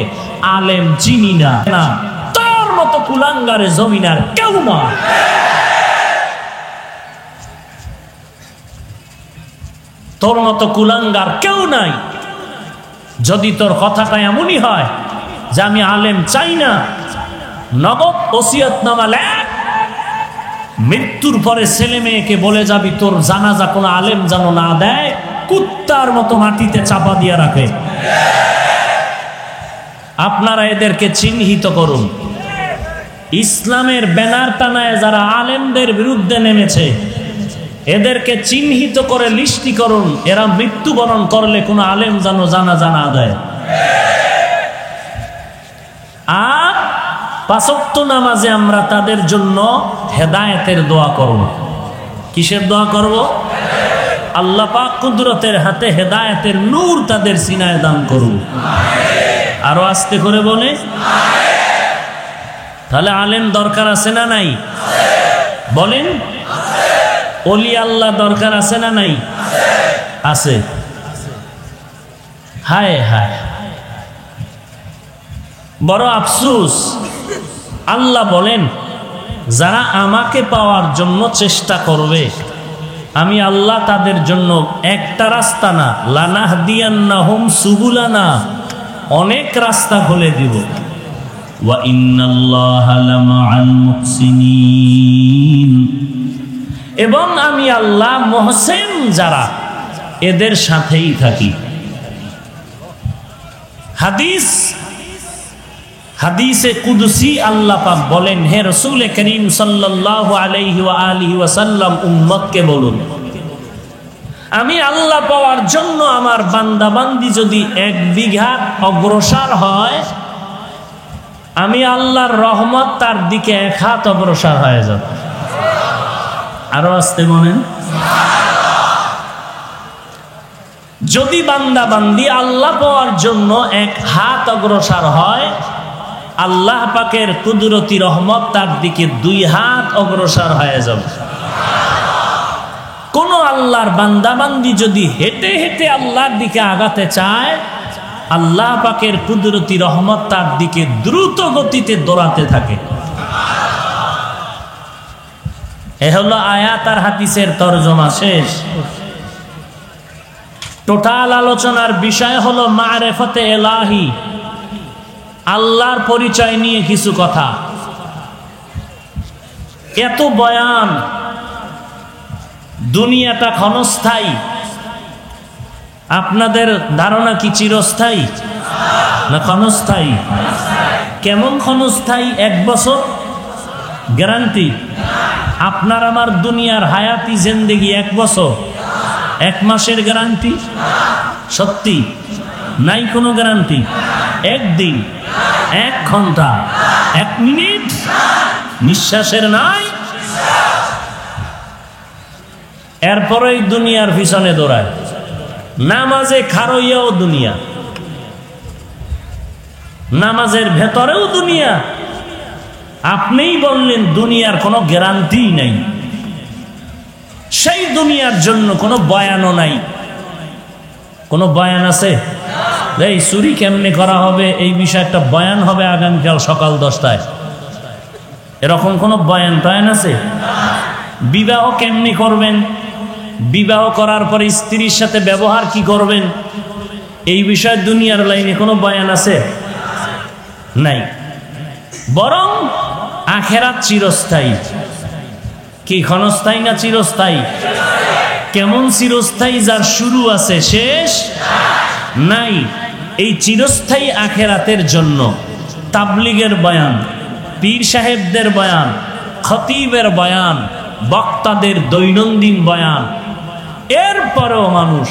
আলেম চিনি না, না তোর মতো কুলাঙ্গারে জমিনার কেউ না। তোর মতো কুলাঙ্গার কেউ নাই। যদি তোর কথাটা এমনই হয় যে আমি আলেম চাই না, নগদ ওসিয়তনামা লেখ, মৃত্যুর পরে ছেলে মেয়েকে বলে যাবি তোর জানাজা কোনো আলেম যেন না দেয়, কুত্তার মতো মাটিতে চাপা দিয়ে রাখে। আপনারা এদেরকে চিহ্নিত করুন। ইসলামের ব্যানার টানায় যারা আলেমদের বিরুদ্ধে নেমেছে, এদেরকে চিহ্নিত করে লিস্টি করুন। এরা মৃত্যুবরণ করলে কোনো আলেম যেন জানাজা না দেয়। আর পাঁচ ওয়াক্ত নামাজে আমরা তাদের জন্য হেদায়েতের দোয়া করব। কিসের দোয়া করব? আল্লাহ পাক কুদরতের হাতে হেদায়েতের নূর তাদের সিনায় দান করুন। আরো আস্তে করে বলে। তাহলে আলেম দরকার আছে না নাই? বলেন। ওলি আল্লাহ দরকার আছে না নাই? আছে। হায় হায়, বড় আফসোস। আল্লাহ বলেন যারা আমাকে পাওয়ার জন্য চেষ্টা করবে, আমি আল্লাহ তাদের জন্য একটা রাস্তা না, লানাহদিয়ান্নাহুম সুবুলানা, অনেক রাস্তা খুলে দিব। ওয়া ইন্নাল্লাহা লামাআল মুহসিনিন, এবং আমি আল্লাহ মুহসিন যারা এদের সাথেই থাকি। হাদিসে কুদসি আল্লাহ পাক বলেন, হে রাসূল করিম সাল্লাল্লাহু আলাইহি ওয়া আলিহি ওয়াসাল্লাম উম্মতকে বলুন, আমি আল্লাহ পাওয়ার জন্য আমার বান্দা বান্দি যদি 1 বিঘা অগ্রসর হয়, আমি আল্লাহর রহমত তার দিকে 1 হাত অগ্রসর হয়ে যাবে। আরো আসতে বলেন, যদি বান্দা বান্দি আল্লাহ পাওয়ার জন্য 1 হাত অগ্রসর হয়, আল্লাহ পাকের কুদরতি রহমত তার দিকে 2 হাত অগ্রসর হয়ে যাবে। কোন আল্লাহর বান্দা বান্দি যদি হেঁটে হেঁটে আল্লাহর দিকে আগাতে চায়, আল্লাহ পাকের কুদরতি রহমত তার দিকে দ্রুত গতিতে দৌড়াতে থাকে। এ হলো আয়াত আর হাদিসের তরজমা শেষ। টোটাল আলোচনার বিষয় হলো মারিফাতে ইলাহি, আল্লাহর পরিচয় নিয়ে কিছু কথা। এত বয়ান, দুনিয়াটা ক্ষণস্থায়ী, আপনাদের ধারণা কি চিরস্থায়ী না ক্ষণস্থায়ী? কেমন ক্ষণস্থায়ী? 1 বছর গ্যারান্টি? আপনার আমার দুনিয়ার হায়াতি জিন্দেগি 1 বছর, 1 মাসের গ্যারান্টি? সত্যি নাই কোনো গ্যারান্টি? 1 দিন, 1 ঘন্টা, 1 মিনিট নিঃশ্বাসের নাই। এরপরেই দুনিয়ার পিছনে দৌড়ায়, নামাজে খারইয়াও দুনিয়া, নামাজের ভেতরেও দুনিয়া। আপনিই বললেন দুনিয়ার কোনো গ্যারান্টি নাই, সেই দুনিয়ার জন্য কোনো বয়ানও নাই। কোনো বয়ান আছে? এই চুরি কেমনে করা হবে এই বিষয়ে একটা বয়ান হবে আগামীকাল সকাল 10টায়, এরকম কোনো বয়ান টয়ান আছে? বিবাহ কেমনে করবেন, বিবাহ করার পরে স্ত্রীর সাথে ব্যবহার কি করবেন, এই বিষয়ে দুনিয়ার লাইনে কোনো বয়ান আছে? নাই। বরং আখিরাত চিরস্থায়ী। কি ক্ষণস্থায়ী না চিরস্থায়ী? কেমন চিরস্থায়ী? যার শুরু আছে শেষ নাই। এই চিরস্থায়ী আখিরাতের জন্য তাবলীগের বয়ান, পীর সাহেবদের বয়ান, খতিবের বয়ান, বক্তাদের দৈনন্দিন বয়ান, এরপরেও মানুষ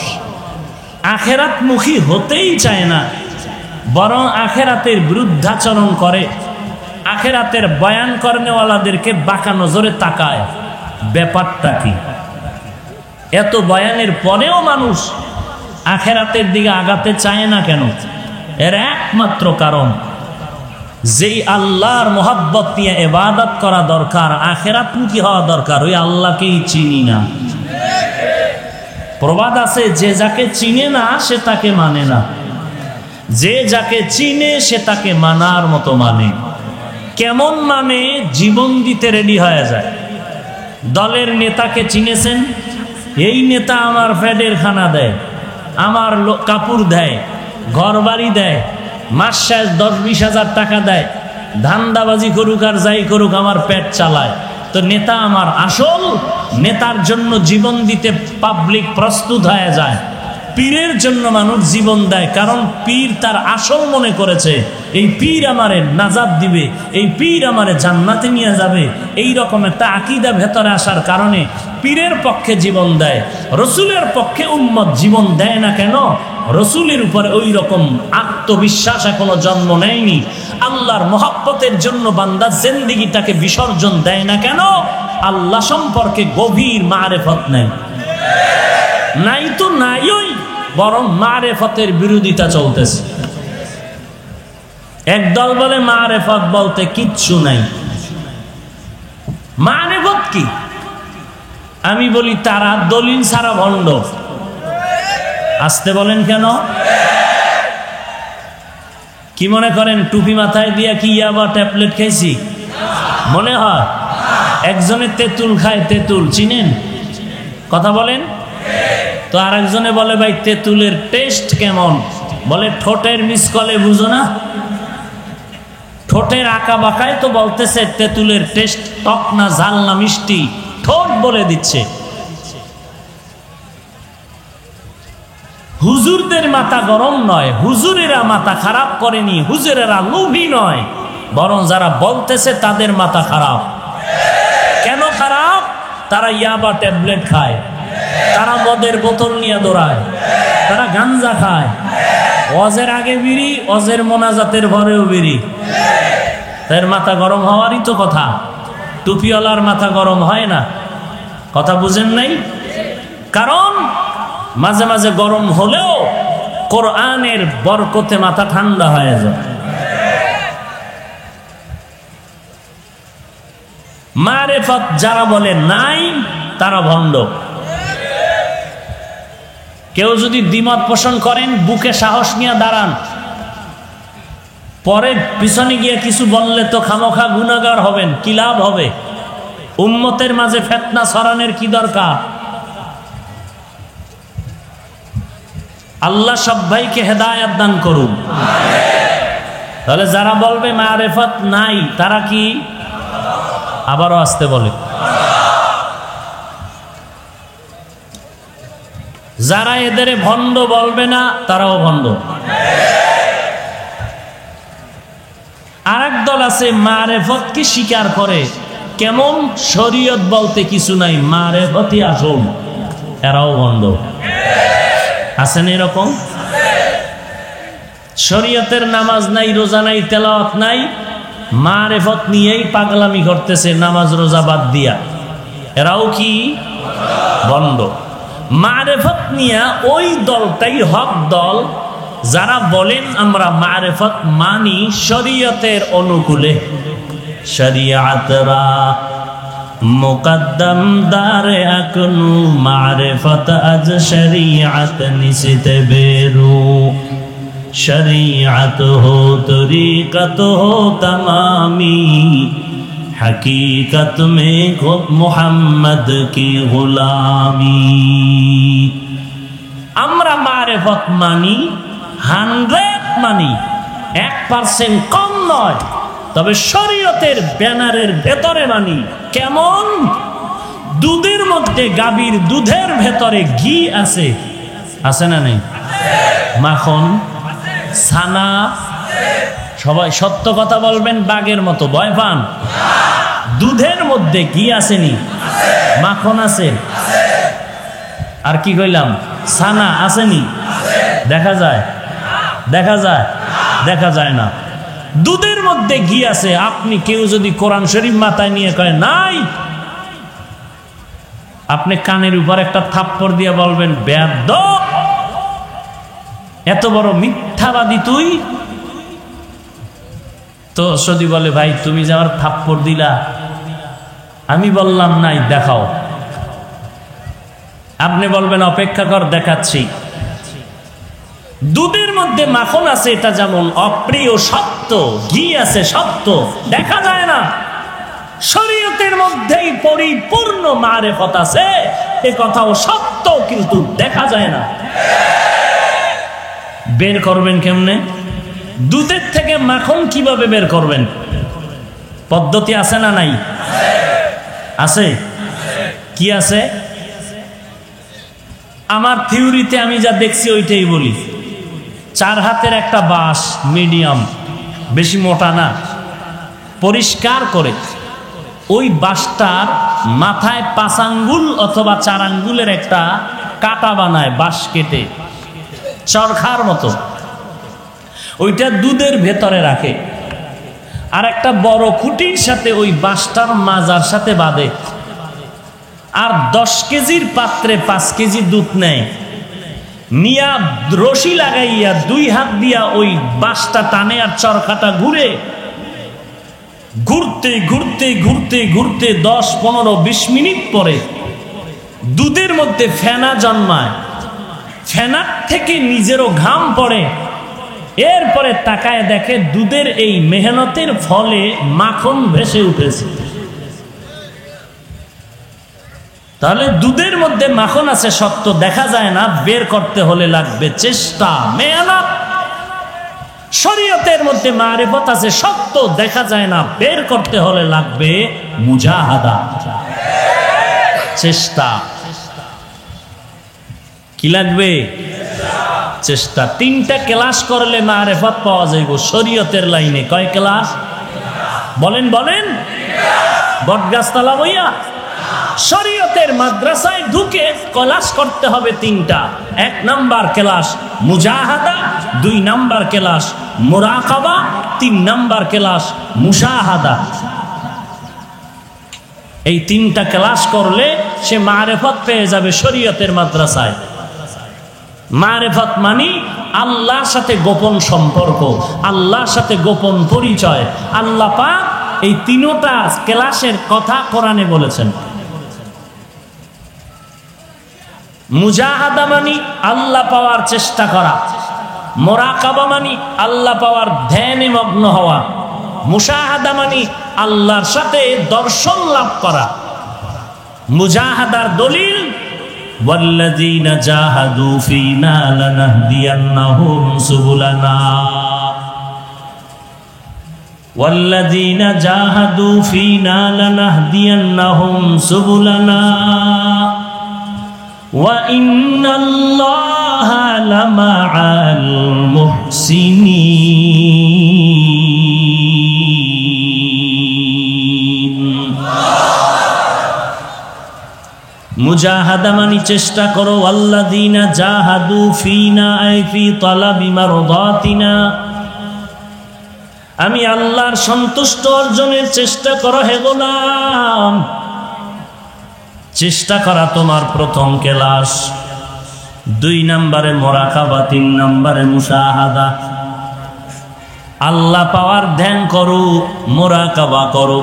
আখিরাতমুখী হতেই চায় না, বরং আখিরাতের বিরুদ্ধাচরণ করে, আখিরাতের বয়ান করেনেওয়ালাদেরকে বাঁকা নজরে তাকায়। ব্যাপারটা কি? এত বয়ানের পরেও মানুষ আখিরাতের দিকে আগাতে চায় না কেন? এর একমাত্র কারণ, যেই আল্লাহর মোহাব্বত নিয়ে ইবাদত করা দরকার, আখিরাতমুখী হওয়া দরকার, ওই আল্লাহকেই চিনি না। প্রবাদ আছে, যে যাকে চিনে না সে তাকে মানে না, যে যাকে চিনে সে তাকে মানার মতো মানে। কেমন মানে? জীবন দিতে রেডি হয়ে যায়। দলের নেতাকে চিনেছেন? এই নেতা আমার ফ্যাটের খানা দেয়, আমার কাপড় দেয়, ঘর বাড়ি দেয়, মাস শেষ 10-20 হাজার টাকা দেয়, ধান্দাবাজি করুক আর যাই করুক আমার পেট চালায়। তো নেতা আমার আসল, নেতার জন্য জীবন দিতে পাবলিক প্রস্তুত হয়ে যায়। পীরের জন্য মানুষ জীবন দেয়, কারণ পীর তার আসল মনে করেছে এই পীর আমারে নাজাত দিবে, এই পীর আমারে জান্নাতে নিয়ে যাবে। এই রকম একটা আকীদা ভেতরে আসার কারণে পীরের পক্ষে জীবন দেয়। রসুলের পক্ষে উম্মত জীবন দেয় না কেন? রসুলের উপরে ওই রকম আত্মবিশ্বাস এখনো জন্ম নেয়নি। আল্লাহর মহব্বতের জন্য বান্দা জিন্দেগিটাকে বিসর্জন দেয় না কেন? আল্লাহ সম্পর্কে গভীর মারিফত নেই। নাই তো নাইই, বরং মারিফতের বিরোধিতা চলতেছে। একদল বলে মারিফত বলতে কিচ্ছু নাই। মারিফত কি? আমি বলি তারা দলিল ছাড়া ভণ্ড। আসতে বলেন কেন? কি মনে করেন টুপি মাথায় দিয়া কি ইয়াবা ট্যাবলেট খাইছি মনে হয়? একজনে তেঁতুল খায়, তেঁতুল চিনেন? কথা বলেন তো। আর একজনে বলে ভাই তেঁতুলের টেস্ট কেমন? বলে ঠোঁটের মিসকলে বুঝো না। ঠোঁটের আঁকা বাঁকায় তো বলতেছে তেঁতুলের টেস্ট টক না ঝাল না মিষ্টি, ঠোঁট বলে দিচ্ছে। হুজুরদের মাথা গরম নয়, হুজুরেরা মাথা খারাপ করেনি, হুজুরেরা লোভী নয়, বরং যারা বলতেছে তাদের মাথা খারাপ। কেন খারাপ? তারা ইয়াবা ট্যাবলেট খায়, তারা মদের বোতল নিয়ে দৌড়ায়, তারা গাঞ্জা খায়, ওয়াজের আগে বিড়ি, ওয়াজের মোনাজাতের ভরেও বিড়ি। তার মাথা গরম হওয়ারই তো কথা। টুপিওয়ালার মাথা গরম হয় না, কথা বুঝেন নাই? কারণ মাঝে মাঝে গরম হলেও কোরআনের বরকতে মাথা ঠান্ডা হয়ে যায়। মারেফত যারা বলে নাই তারা ভণ্ড। কেউ যদি দ্বিমত পোষণ করেন, বুকে সাহস নিয়ে দাঁড়ান। পরে পিছনে গিয়ে কিছু বললে তো খামোখা গুনাহগার হবেন, কি লাভ হবে? উম্মতের মাঝে ফিতনা ছড়ানোর কি দরকার? আল্লাহ সব ভাইকে হেদায়েত দান করুন। তাহলে যারা বলবে মারেফত নাই তারা কি? আবারও আসতে বলে। যারা এদের ভণ্ড বলবে না তারাও ভণ্ড। আরেক দল আছে মারেফতকে স্বীকার করে, কেমন? শরীয়ত বলতে কিছু নাই, মারেফতই আসল, এরাও ভণ্ড। আছেন এরকম? শরীয়তের নামাজ নাই, রোজা নাই, তেলাওয়াত নাই, মারেফত নিয়েই পাগলামি করতেছে নামাজ রোজা বাদ দিয়া, এরাও কি? ভণ্ড। মারেফত নিয়ে ওই দলটাই হক দল যারা বলেন আমরা মারেফত মানি শরীয়তের অনুকূলে। শরিয়াতরা মুকদ্দম দারে আকনু, মারেফত আজ শরিয়াত নিশিতে বেরু। शरीअत हो तरीक़त हो तमामी, हकीकत में मोहम्मद की गुलामी। আমরা মারেফত মানি, 100 মানি, 1% কম নয়, তবে শরীয়তের ব্যানারের ভেতরে মানি। কেমন? দুধের মধ্যে, গাভীর দুধের ভেতরে ঘি আছে, আছে না নেই? মাখন, ছানা, সবাই সত্য কথা বলবেন, বাঘের মতো ভয় পান। দুধের মধ্যে ঘি আসেনি, মাখন আছে, আর কি কইলাম? ছানা আসেনি। দেখা যায়? দেখা যায়? দেখা যায় না। দুধের মধ্যে ঘি আছে। আপনি কেউ যদি কোরআন শরীফ মাথায় নিয়ে কয় নাই, আপনি কানের উপর একটা থাপ্পড় দিয়ে বলবেন বেয়াদব, এত বড় মিথ্যাবাদী তুই। তো যদি বলে ভাই তুমি যে আমার থাপ্পড় দিলা, আমি বললাম নাই, দেখাও। আপনি বলবেন অপেক্ষা কর, দেখাচ্ছি। দুধের মধ্যে মাখন আছে, এটা যেমন অপ্রিয় সত্য, ঘি আছে সত্য, দেখা যায় না। শরীয়তের মধ্যেই পরিপূর্ণ মারেফত আছে, এ কথাও সত্য, কিন্তু দেখা যায় না। বের করবেন কেমনে? দুধের থেকে মাখন কিভাবে বের করবেন? পদ্ধতি আছে না নাই? আছে। কি আছে? আমার থিওরিতে আমি যা দেখছি ওইটাই বলি। 4 হাতের একটা বাঁশ, মিডিয়াম, বেশি মোটা না, পরিষ্কার করে ওই বাঁশটার মাথায় 5 আঙ্গুল অথবা 4 আঙ্গুলের একটা কাটা বানায়, বাঁশ কেটে চরখার মতো, ওইটা দুধের ভেতরে রাখে, আর একটা বড় খুঁটির সাথে ওই বাঁশটার মাজার সাথে বাঁধে, আর 10 কেজির পাত্রে 5 কেজি দুধ নেয়, নিয়া রশি লাগাইয়া 2 হাত দিয়া ওই বাঁশটা টানে, আর চরখাটা ঘুরে, ঘুরতে ঘুরতে ঘুরতে ঘুরতে 10, 15, 20 মিনিট পরে দুধের মধ্যে ফেনা জন্মায়, ফেনার থেকে নিজেরও ঘাম পড়ে। এরপরে তাকায় দেখে দুধের এই মেহনতের ফলে মাখন ভেসে উঠেছে। তাহলে দুধের মধ্যে মাখন আছে সত্য, দেখা যায় না, বের করতে হলে লাগবে চেষ্টা, মেহনত। শরীয়তের মধ্যে মারিফত আছে, সত্য দেখা যায় না, বের করতে হলে লাগবে মুজাহাদা, চেষ্টা। কি লাগবে? চেষ্টা। 3টা ক্লাস করলে মারিফত পাওয়া যাইব শরীয়তের লাইনে। কয় ক্লাস? বলেন বলেন। বটগাছতলা বইয়া শরীয়তের মাদ্রাসায় ঢুকে ক্লাস করতে হবে 3টা। 1 নাম্বার ক্লাস মুজাহাদা, 2 নাম্বার ক্লাস মুরাকাবা, 3 নাম্বার ক্লাস মুশাহাদা। এই 3টা ক্লাস করলে সে মারিফত পেয়ে যাবে শরীয়তের মাদ্রাসায়। মারিফত মানে আল্লাহর সাথে গোপন সম্পর্ক, আল্লাহর সাথে গোপন পরিচয়। আল্লাহ পাক এই 3টা ক্লাসের কথা কোরআনে বলেছেন। মুজাহাদা মানি আল্লাহ পাওয়ার চেষ্টা করা, মুরাকাবা মানি আল্লাহ পাওয়ার ধ্যানে মগ্ন হওয়া, মুশাহাদা মানি আল্লাহর সাথে দর্শন লাভ করা। মুজাহাদার দলিল ওয়াল্লাযীনা জাহাদু ফীনা লানাহদিয়ান্নাহুম সুবুলানা, ওয়াল্লাযীনা জাহাদু ফীনা লানাহদিয়ান্নাহুম সুবুলানা ওয়া ইন্নাল্লাহা লামাআল মুহসিনিন। মুজাহাদা মানে চেষ্টা করো। আল্লাযীনা জাহাদু ফীনা আই ফি তালাবি মারদাতিনা, আমি আল্লাহর সন্তুষ্ট অর্জনের চেষ্টা করো হে গোলাম। চেষ্টা করা তোমার প্রথম ক্লাস। 2 নম্বরে মুরাকাবা, 3 নম্বরে মুশাহাদা। আল্লাহ পাওয়ার ধ্যান করো, মুরাকাবা করো,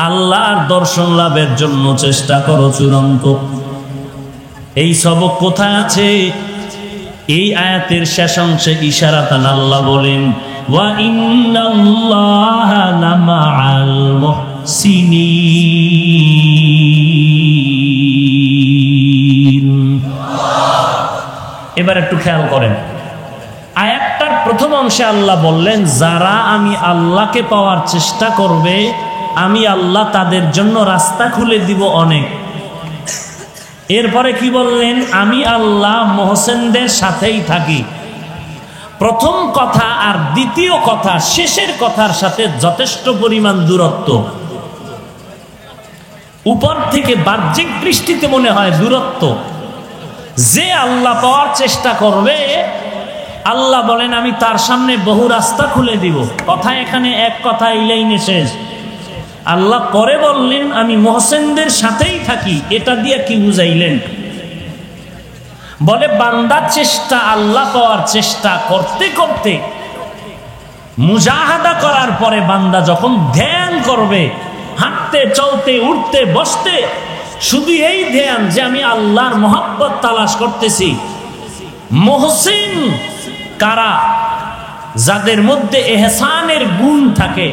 আল্লাহর দর্শন লাভের জন্য চেষ্টা করো চূড়ান্ত। এই সবক কোথায় আছে? এই আয়াতের শেষাংশে ইশারাতান আল্লাহ বলেন ওয়া ইন্নাল্লাহা লামাআল মুহসিনিন। এবার একটু খেয়াল করেন, আয়াতটার প্রথম অংশে আল্লাহ বললেন যারা আমি আল্লাহকে পাওয়ার চেষ্টা করবে আমি আল্লাহ তাদের জন্য রাস্তা খুলে দিব অনেক। এরপরে কি বললেন? আমি আল্লাহ মুহসিনদের সাথেই থাকি। প্রথম কথা আর দ্বিতীয় কথা, শেষের কথার সাথে যথেষ্ট পরিমাণ দূরত্ব। উপর থেকে বাহ্যিক দৃষ্টিতে মনে হয় দূরত্ব। যে আল্লাহ পাওয়ার চেষ্টা করবে আল্লাহ বলেন আমি তার সামনে বহু রাস্তা খুলে দিব। কথা এখানে এক কথা, এই লাইনে শেষ। আল্লাহ পরে বললেন আমি মুহসিনদের সাথেই থাকি। এটা দিয়ে কি বুঝাইলেন? বলে বান্দার চেষ্টা, আল্লাহ পাওয়ার চেষ্টা করতে করতে মুজাহাদা করার পরে বান্দা যখন ধ্যান করবে, হাঁটতে চলতে উঠতে বসতে শুধু এই ধ্যান যে আমি আল্লাহর মহব্বত তালাশ করতেছি। মুহসিন কারা? যাদের মধ্যে ইহসানের গুণ থাকে।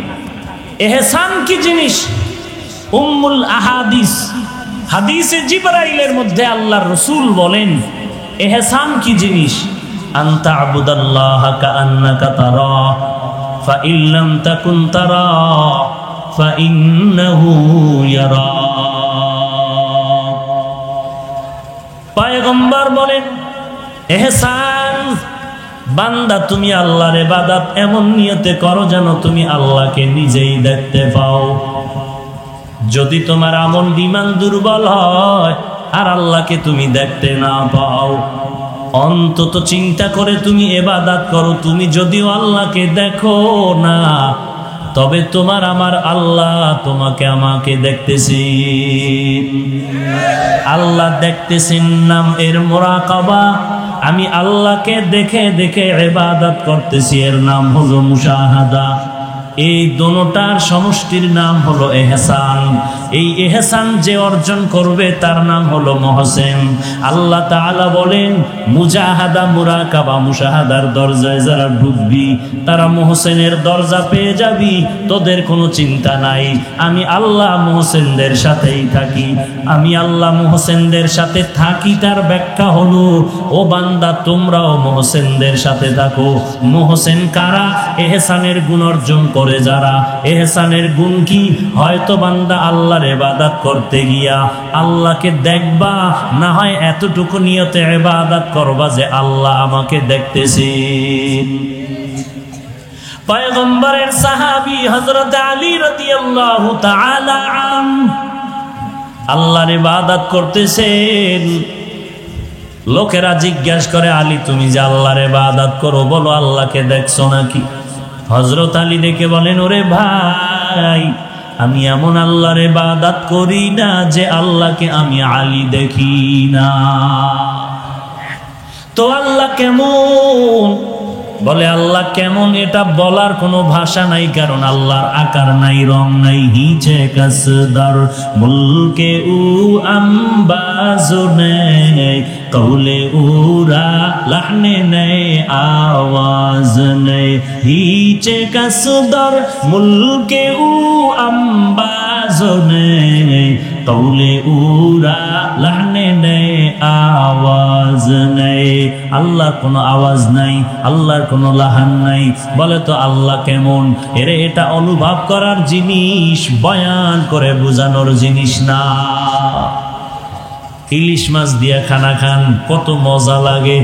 ইহসান কি জিনিস? উম্মুল আহাদিস, হাদিসে জিবরাইলের মধ্যে আল্লাহর রাসূল বলেন ইহসান কি জিনিস? আনতা আবুদাল্লাহ কাআন্নাকা তারা ফা ইন লাম তাকুন তারা ফা ইন্নাহু ইয়ারা। পয়গম্বর বলেন ইহসান বান্দা তুমি আল্লাহর ইবাদত এমন নিয়তে করো যেন তুমি আল্লাহকে নিজেই দেখতে পাও। যদি তোমার আমল ঈমান দুর্বল হয় আর আল্লাহকে তুমি দেখতে না পাও, অন্তত চিন্তা করে তুমি ইবাদত করো। তুমি যদিও আল্লাহকে দেখো না, তবে তোমার আমার আল্লাহ তোমাকে আমাকে দেখতেছেন। আল্লাহ দেখতেছেন নাম এর মুরাকাবা। আমি আল্লাহকে দেখে দেখে ইবাদত করতেছি, এর নাম হলো মুশাহাদা। এই দোনোটার সমষ্টির নাম হলো এহসান। এই এহসান যে অর্জন করবে তার নাম হলো মহসেন। আল্লাহ তাআলা বলেন, মুজাহাদা মুরাকাবা মুশাহাদার দরজায় যারা ঢুকবি তারা মহসেনের দরজা পেয়ে যাবি, তোদের কোনো চিন্তা নাই। আমি আল্লাহ মহসেনদের সাথেই থাকি। আমি আল্লাহ মহসেনদের সাথে থাকি, তার ব্যাখ্যা হলো, ও বান্দা তোমরাও মহসেনদের সাথে থাকো। মহসেন কারা? এহসানের গুণ অর্জন করে যারা। এহসানের গুণ কি? হয়তো বান্দা আল্লাহর ইবাদত করতে গিয়া আল্লাহকে দেখবা, না হয় এতটুকু নিয়তে ইবাদত করবা যে আল্লাহ আমাকে দেখতেছে। পয়গম্বরের সাহাবী হযরত আলী রাদিয়াল্লাহু তাআলা আল্লাহর ইবাদত করতেছেন। লোকেরা জিজ্ঞাসা করে, আলী তুমি যে আল্লাহর ইবাদত করো, বলো আল্লাহকে দেখছো নাকি? হযরত আলী দেখে বলেন, ওরে ভাই, আমি এমন আল্লাহর ইবাদত করি না যে আল্লাহকে আমি আলী দেখি না। তো আল্লাহ কেমন? বলে আল্লাহ কেমন এটা বলার কোনো ভাষা নাই, কারণ আল্লাহর আকার নাই, রং নাই। হিচে কসদার মুলকে উ আম্বাজনে কৌলে উরা লাহনে নে আওয়াজ নে। হিচে কসদার মুলকে উ আম্বাজনে কৌলে উরা লাহনে নে আওয়াজ নেই। আল্লাহর কোনো আওয়াজ নাই, আল্লাহর কোনো লাহান নাই। বলে তো আল্লাহ কেমন? এরে এটা অনুভব করার জিনিস, বয়ান করে বোঝানোর জিনিস না। ইলিশ মাছ দিয়া খানা খান, কত মজা লাগে।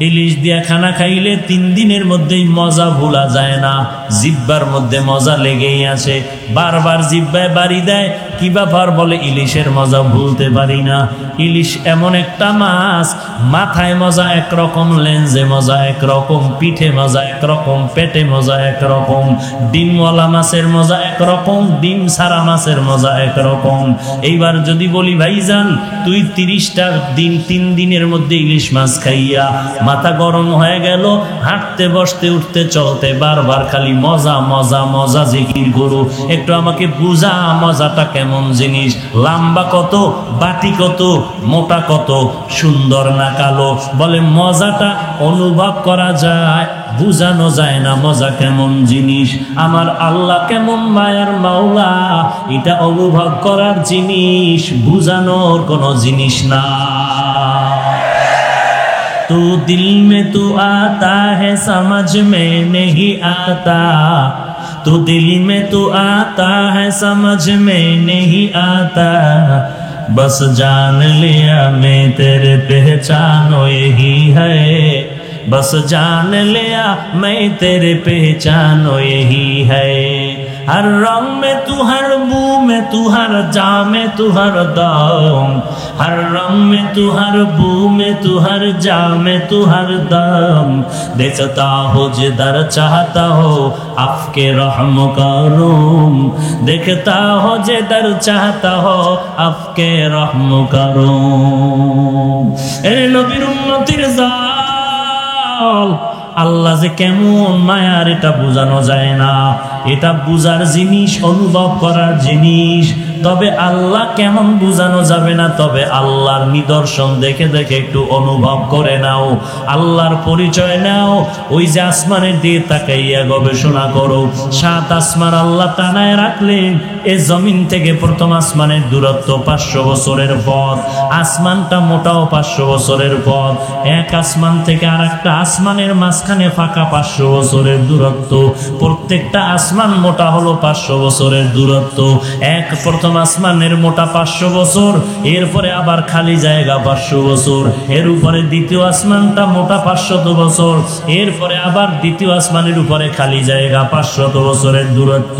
ইলিশ দিয়া খানা খাইলে 3 দিনের মধ্যেই মজা ভোলা যায় না। জিহ্বার মধ্যে মজা লেগেই আছে, বারবার জিহ্বায় বাড়ি দেয়। কি ব্যাপার? বলে ইলিশের মজা ভুলতে পারি না। ইলিশ এমন একটা মাছ, মাথায় মজা একরকম, লেন্সে মজা একরকম, পিঠে মজা একরকম, পেটে মজা একরকম। ডিমওয়ালা মাছের মজা একরকম, ডিম ছাড়া মাছের মজা একরকম। এইবার যদি বলি ভাইজান তুই 30টা দিন 3 দিনের মধ্যে ইলিশ মাছ খাইয়া মাথা গরম হয়ে গেল, হাঁটতে বসতে উঠতে চলতে বারবার খালি মজা মজা মজা জিকির করো, একটু আমাকে বুঝা মজাটা কেমন জিনিস? লম্বা কত, বাটি কত, মোটা কত, সুন্দর না কালো? বলে মজাটা অনুভব করা যায়, বুঝানো যায় না মজা কেমন জিনিস। আমার আল্লাহ কেমন মায়ার মাওলা, এটা অনুভব করার জিনিস, বুঝানোর কোনো জিনিস না। तू दिल में तू आता है समझ में नहीं आता, तू दिल में तू आता है समझ में नहीं आता, बस जान लिया मैं तेरे पहचानो यही है, बस जान लिया मैं तेरे पहचानो यही है। हर रंग में तू, हर बू में तू, हर जा में तू, हर दम, हर रंग में तू, हर बू में तू, हर जा में तू, हर दम, देखता हो जिधर चाहता हो आपके रहम करूम, देखता हो जिधर चाहता हो आपके रहम करूम। ए नबीर उम्मतिर जाल, আল্লাহ যে কেমন মায়ার এটা বোঝানো যায় না। এটা বুঝার জিনিস, অনুভব করার জিনিস। তবে আল্লাহ কেমন বোঝানো যাবে না, তবে আল্লাহর নিদর্শন দেখে দেখে একটু অনুভব করে নাও, আল্লাহর পরিচয় নাও। ওই যে আসমানের দিকে তাকাইয়া গবেষণা করো। 7 আসমান আল্লাহ টানায় রাখলেন। এই জমিন থেকে প্রথম আসমানের দূরত্ব 500 বছরের পথ। আসমানটা মোটাও 500 বছরের পথ। এক আসমান থেকে আর একটা আসমানের মাঝখানে ফাঁকা 500 বছরের দূরত্ব। প্রত্যেকটা আসমান মোটা হলো 500 বছরের দূরত্ব। এক প্রথম আসমানের মোটা 500 বছর, এরপরে আবার খালি জায়গা 500 বছর, এর উপরে দ্বিতীয় আসমানটা মোটা 500 বছর, এরপরে আবার দ্বিতীয় আসমানের উপরে খালি জায়গা 500 বছরের দূরত্ব,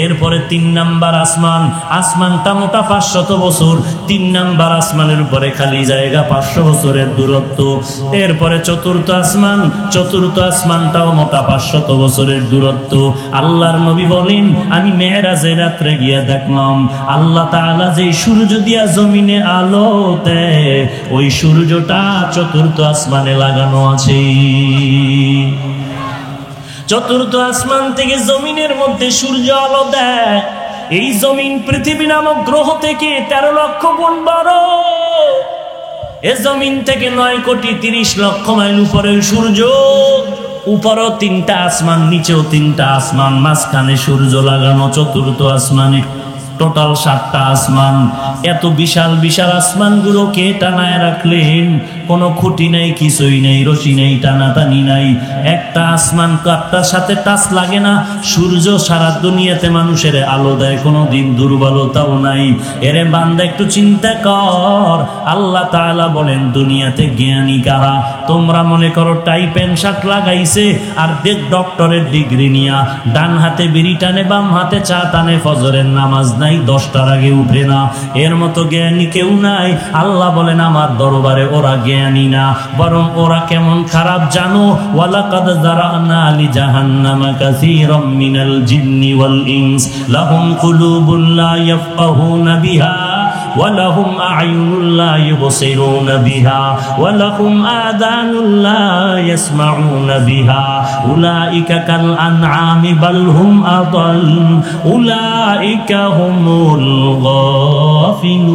এরপরে 3 নাম্বার আসমান, আসমানটা মোটা 500 বছর, 3 নাম্বার আসমানের উপরে খালি জায়গা 500 বছরের দূরত্ব, এরপরে চতুর্থ আসমান, চতুর্থ আসমানটাও মোটা 500 বছরের দূরত্ব। আল্লাহর নবী বলেন, আমি মেরাজের রাত্রে গিয়ে দেখলাম আল্লাহ তাআলা যে সূর্য দিয়া জমিনে আলো দেয়, ওই সূর্যটা চতুর্থ আসমানে লাগানো আছে। চতুর্থ আসমান থেকে জমিনের মধ্যে সূর্য আলো দেয়। এই জমিন পৃথিবী নামক গ্রহ থেকে 13 লক্ষ গুণ বড়। এ জমিন থেকে 9,30,00,000 মাইল উপরে সূর্য। উপরও 3টা আসমান, নিচেও 3টা আসমান, মাঝখানে সূর্য লাগানো চতুর্থ আসমানে। টোটাল 7টা আসমান। এত বিশাল বিশাল আসমানগুলো কে টানায় রাখলেন? কোনো খুঁটি নেই, কিছুই নেই, রশি নেই, টানাটানি নাই। একটা আসমান কাপটার সাথে টাচ লাগে না। সূর্য সারা দুনিয়াতে মানুষের আলো দেয়, কোনো দিন দুর্বলতাও নাই। এরে বান্দা একটু চিন্তা কর। আল্লাহ তাআলা বলেন দুনিয়াতে জ্ঞানী কারা? তোমরা মনে করো টাই প্যান্ট শার্ট লাগাইছে আর ডক্টরের ডিগ্রি নিয়া ডান হাতে বিড়ি টানে, বাম হাতে চা টানে, ফজরের নামাজ নাই, 10টার আগে উঠে না। এর মতো জ্ঞানী কেউ নাই। আল্লাহ বলেন আমার দরবারে ওরা জ্ঞানী না, বরং ওরা কেমন খারাপ জানো? ওয়ালাকাদ যারানা লি জাহান্নামা কাসীরাম মিনাল জিন্নি ওয়াল ইনস লাহুম কুলুবুন লা ইয়াফকাহুনা বিহা ওয়ালাহুম আ'য়ুনুন লা ইউবসিরুনা বিহা ওয়ালাহুম আযানুন লা ইয়াসমাউনা বিহা উলাইকা কাল আনআমি বাল হুম আদাল উলাইকা হুমুল গাফিলুন।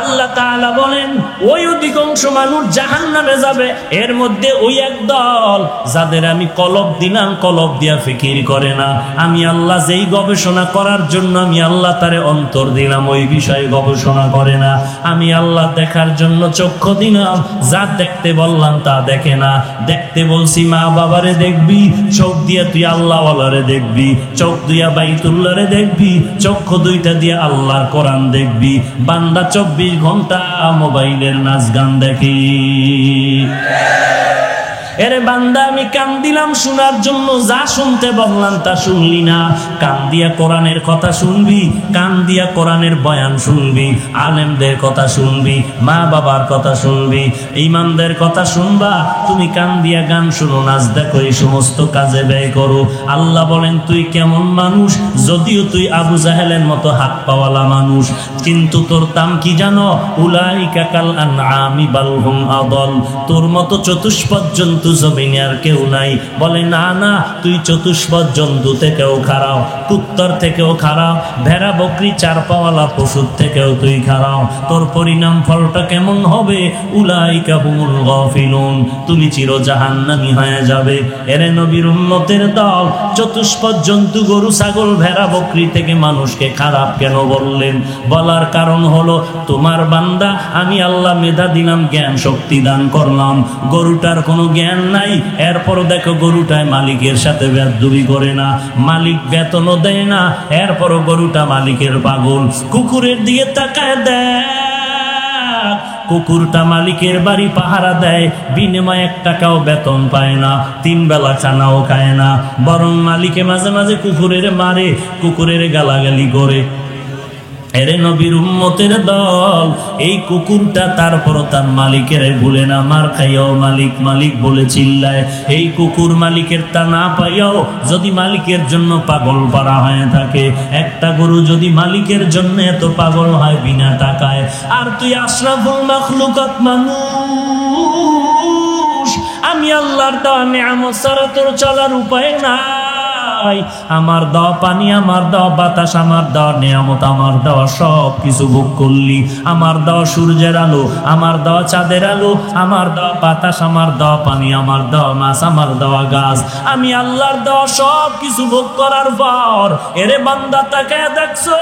আল্লাহ তাআলা বলেন ওই অধিকাংশ মানুষ জাহান্নামে যাবে। এর মধ্যে ওই এক দল যাদের আমি কলব দিলাম, কলব দিয়া ফিকির করে না। আমি আল্লাহ যেই গবেষণা করার জন্য আমি আল্লাহ তারে অন্তর দিলাম, ওই বিষয়ে গবেষণা করে না। আমি আল্লাহ দেখার জন্য চক্ষু দিলাম, যা দেখতে বললাম তা দেখে না। দেখতে বলছি মা বাবারে দেখবি, চোখ দিয়া তুই আল্লাহওয়ালারে দেখবি, চোখ দিয়া বাইতুল্লাহরে দেখবি, চক্ষু দুইটা দিয়ে আল্লাহর কোরআন দেখবি। বান্দা 24 ঘন্টা মোবাইলের নাচ গান দেখি। এরে বান্দা আমি কান দিলাম শোনার জন্য, যা শুনতে বললাম তা শুনলি না। কান দিয়া কোরআনের কথা শুনবি, কান দিয়া কোরআনের বয়ান শুনবি, আলেমদের কথা শুনবি, মা বাবার কথা শুনবি, ইমামদের কথা শুনবা। তুমি কান দিয়া গান শুনো, নাচ দেখো, এই সমস্ত কাজে ব্যয় করো। আল্লাহ বলেন তুই কেমন মানুষ? যদিও তুই আবু জাহেলের মতো হাত পাওয়ালা মানুষ, কিন্তু তোর দাম কি জানো? উলাইকা কাল আনআমি বাল হুম আদাল। তোর মতো চতুষ্পদ জন্তু জমিনে আর কেউ নাই। বলে না না, তুই চতুষ্পদ জন্তু থেকেও খারাপ, কুত্তর থেকেও খারাপ, ভেড়া বকরি চার পাওয়ালা পশুর থেকেও তুই খারাপ। তোর পরিণাম ফলটা কেমন হবে? উলাইকা হুমুল গাফিলুন। তুমি চির জাহান্নামী হয়ে যাবে। এরে নবীর উম্মতের দল, চতুষ্পদ জন্তু গরু ছাগল ভেড়া বকরি থেকে মানুষকে খারাপ কেন বললেন? বলার কারণ হলো তোমার বান্দা আমি আল্লাহ মেধা দিলাম, জ্ঞান শক্তি দান করলাম, গরুটার কোনো জ্ঞান নাই। এরপর দেখো গরুটায় মালিকের সাথে বেয়াদবি করে না, মালিক বেতনও দেয় না, এরপরও গরুটা মালিকের পাগল। কুকুরের দিকে তাকায় দেয়, কুকুরটা মালিকের বাড়ি পাহারা দেয়, বিনিময়ে 1 টাকাও বেতন পায় না, 3 বেলা খানাও খায় না, বরং মালিকে মাঝে মাঝে কুকুরের মারে, কুকুরের গালাগালি করে। এরে নবীর উম্মতের দল, এই কুকুরটা তারপর তার মালিকের ভুলে না, মার খাইয়াও মালিক মালিক বলে চিল্লায়। এই কুকুর মালিকের তা না পাইয়াও যদি মালিকের জন্য পাগল পারা হয়ে থাকে, একটা গরু যদি মালিকের জন্য এত পাগল হয় বিনা টাকায়, আর তুই আশরাফুল মাখলুকাত মানুষ, আমি আল্লাহর দেওয়া নিয়ামত ছাড়া তোর চলার উপায় না। আমার দেওয়া পানি, আমার দেওয়া বাতাস, আমার দেওয়া নিয়ামত, আমার দেওয়া সব কিছু ভোগ করলি। আমার দেওয়া সূর্যের আলো, আমার দেওয়া চাঁদের আলো, আমার দেওয়া বাতাস, আমার দেওয়া পানি, আমার দেওয়া মাছ, আমার দেওয়া গাছ, আমি আল্লাহর দেওয়া সব কিছু ভোগ করার পর এরে বান্দা তাকায় দেখছো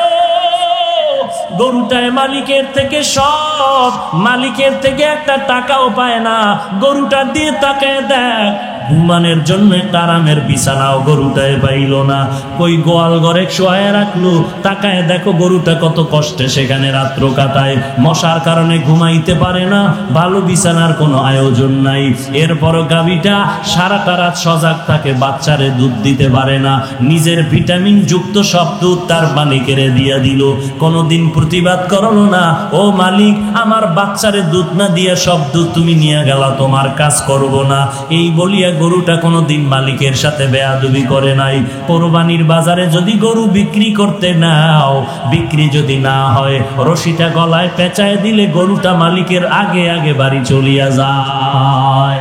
গরুটায় মালিকের থেকে সব, মালিকের থেকে 1 টাকাও পায় না। গরুটা দিয়ে তাকায় দেখ, ঘুমানোর জন্য একটা আরামের বিছানাও গরুটায় পাইল না। কই গোয়াল ঘরে শোয়ায় রাখলো, তাকায় দেখো গরুটা কত কষ্টে সেখানে রাত্র কাটায়, মশার কারণে ঘুমাইতে পারে না, ভালো বিছানার কোনো আয়োজন নাই। এরপরও গাভীটা সারাটা রাত সজাগ থাকে, বাচ্চারে দুধ দিতে পারে না, নিজের ভিটামিন যুক্ত সব দুধ তার মালিকের দিয়া দিল, কোনোদিন প্রতিবাদ করলো না, ও মালিক আমার বাচ্চারে দুধ না দিয়া সব দুধ তুমি নিয়ে গেলা, তোমার কাজ করবো না। এই বলিয়া দেয় গরুটা কোনোদিন মালিকের সাথে বেয়াদবি করে নাই। কোরবানির বাজারে যদি গরু বিক্রি করতে নাও, বিক্রি যদি না হয়, রশিটা গলায় পেঁচায় দিলে গরুটা মালিকের আগে আগে বাড়ি চলিয়া যায়।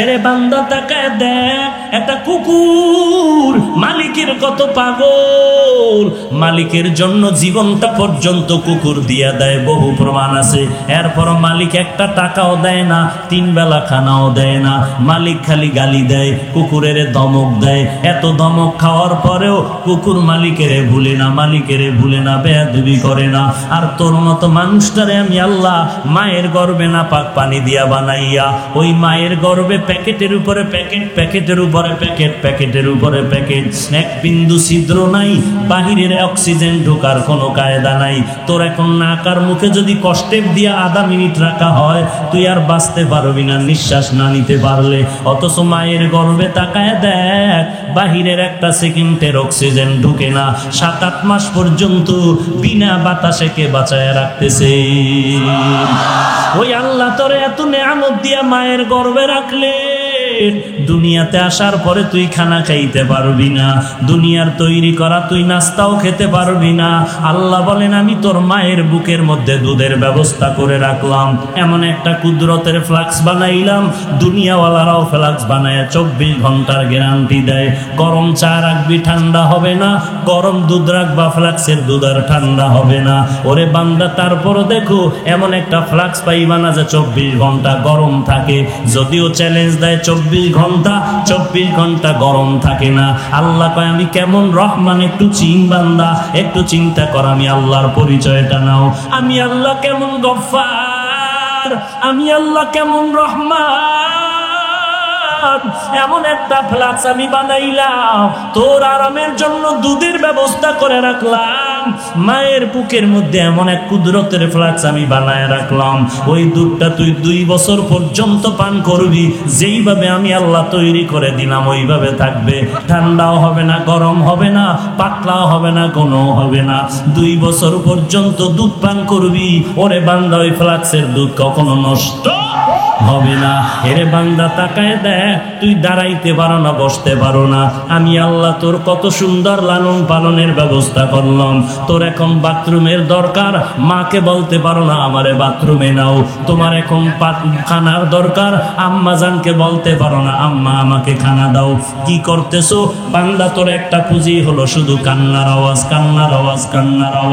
এরে বান্দা তাকায় দেখ, একটা কুকুর মালিকের কত পাগল, মালিকের জন্য জীবনটা পর্যন্ত কুকুর দিয়া দেয়, বহু প্রমাণ আছে। এরপর মালিক একটা টাকাও দেয় না, 3 বেলা খানাও দেয় না, মালিক খালি গালি দেয়, কুকুরের ধমক দেয়। এত ধমক খাওয়ার পরেও কুকুর মালিকেরে ভুলে না, মালিকেরে ভুলে না, বেয়াদবি করে না। আর তোর মতো মানুষটারে আমি আল্লাহ মায়ের গর্ভে না পাক পানি দিয়া বানাইয়া, ওই মায়ের গর্ভে প্যাকেটের উপরে প্যাকেট, প্যাকেটের উপরে প্যাকেট, প্যাকেটের উপরে প্যাকেট, এক বিন্দু ছিদ্র নাই, বাহিরের অক্সিজেন ঢোকার কোনো কায়দা নাই। তোর এখন নাকার মুখে যদি কষ্টেপ দিয়া আধা মিনিট রাখা হয়, তুই আর বাঁচতে পারবি না নিঃশ্বাস না নিতে পারলে। অথচ মায়ের গর্ভে তাকায় দেখ, বাহিরের একটা সেকেন্ডের অক্সিজেন ঢুকে না, 7-8 মাস পর্যন্ত বিনা বাতাসে কে বাঁচায় রাখতেছে। ওই আল্লাহ তোরে এত নেয়ামত দিয়া মায়ের গর্ভে রাখলে, দুনিয়াতে আসার পরে তুই খানা খাইতে পারবি না, দুনিয়ার তৈরি করা তুই নাস্তাও খেতে পারবি না। আল্লাহ বলেন আমি তোর মায়ের বুকের মধ্যে দুধের ব্যবস্থা করে রাখলাম, এমন একটা কুদরতের ফ্লাক্স বানাইলাম, দুনিয়াওয়ালারাও ফ্লাক্স বানায় 24 ঘন্টার গ্যারান্টি দেয়। গরম চা রাখবি ঠান্ডা হবে না, গরম দুধ রাখবা ফ্লাক্সের দুধ আর ঠান্ডা হবে না। ওরে বান্দা, তারপরও দেখো এমন একটা ফ্লাক্স পাইবা না যে 24 ঘন্টা গরম থাকে। যদিও চ্যালেঞ্জ দেয় 24 ঘন্টা গরম থাকে না। আল্লাহ কয় আমি কেমন রহমান, একটু বান্দা, একটু চিন্তা কর, আমি আল্লাহর পরিচয়টা নাও। আমি আল্লাহ কেমন গফফার, আমি আল্লাহ কেমন রহমান। এমন একটা ফ্লাক্স আমি বানাইলাম, তোর আরামের জন্য দুধের ব্যবস্থা করে রাখলাম। মায়ের বুকের মধ্যে এমন এক কুদরতের ফ্লাক্স আমি বানায় রাখলাম, ওই দুধটা তুই 2 বছর পর্যন্ত পান করবি। যেইভাবে আমি আল্লাহ তৈরি করে দিলাম ওইভাবে থাকবে, ঠান্ডাও হবে না, গরম হবে না, পাতলাও হবে না, কোনো হবে না। 2 বছর পর্যন্ত দুধ পান করবি। ওরে বান্দা, ওই ফ্লাক্সের দুধ কখনো নষ্ট হবে না। এরে বান্দা তাকায় দেখ, তুই দাঁড়াইতে পারো না, বসতে পারো না, আমি আল্লাহ তোর কত সুন্দর লালন পালনের ব্যবস্থা করলাম। তোর এখন বাথরুমের দরকার, মাকে বলতে পারো না আমারে বাথরুমে নাও। তোমার এখন খানার দরকার, আম্মা জানকে বলতে পারো না আম্মা আমাকে খানা দাও। কি করতেছো বান্দা? তোর একটা পুঁজি হলো শুধু কান্নার আওয়াজ, কান্নার আওয়াজ, কান্নার আওয়াজ।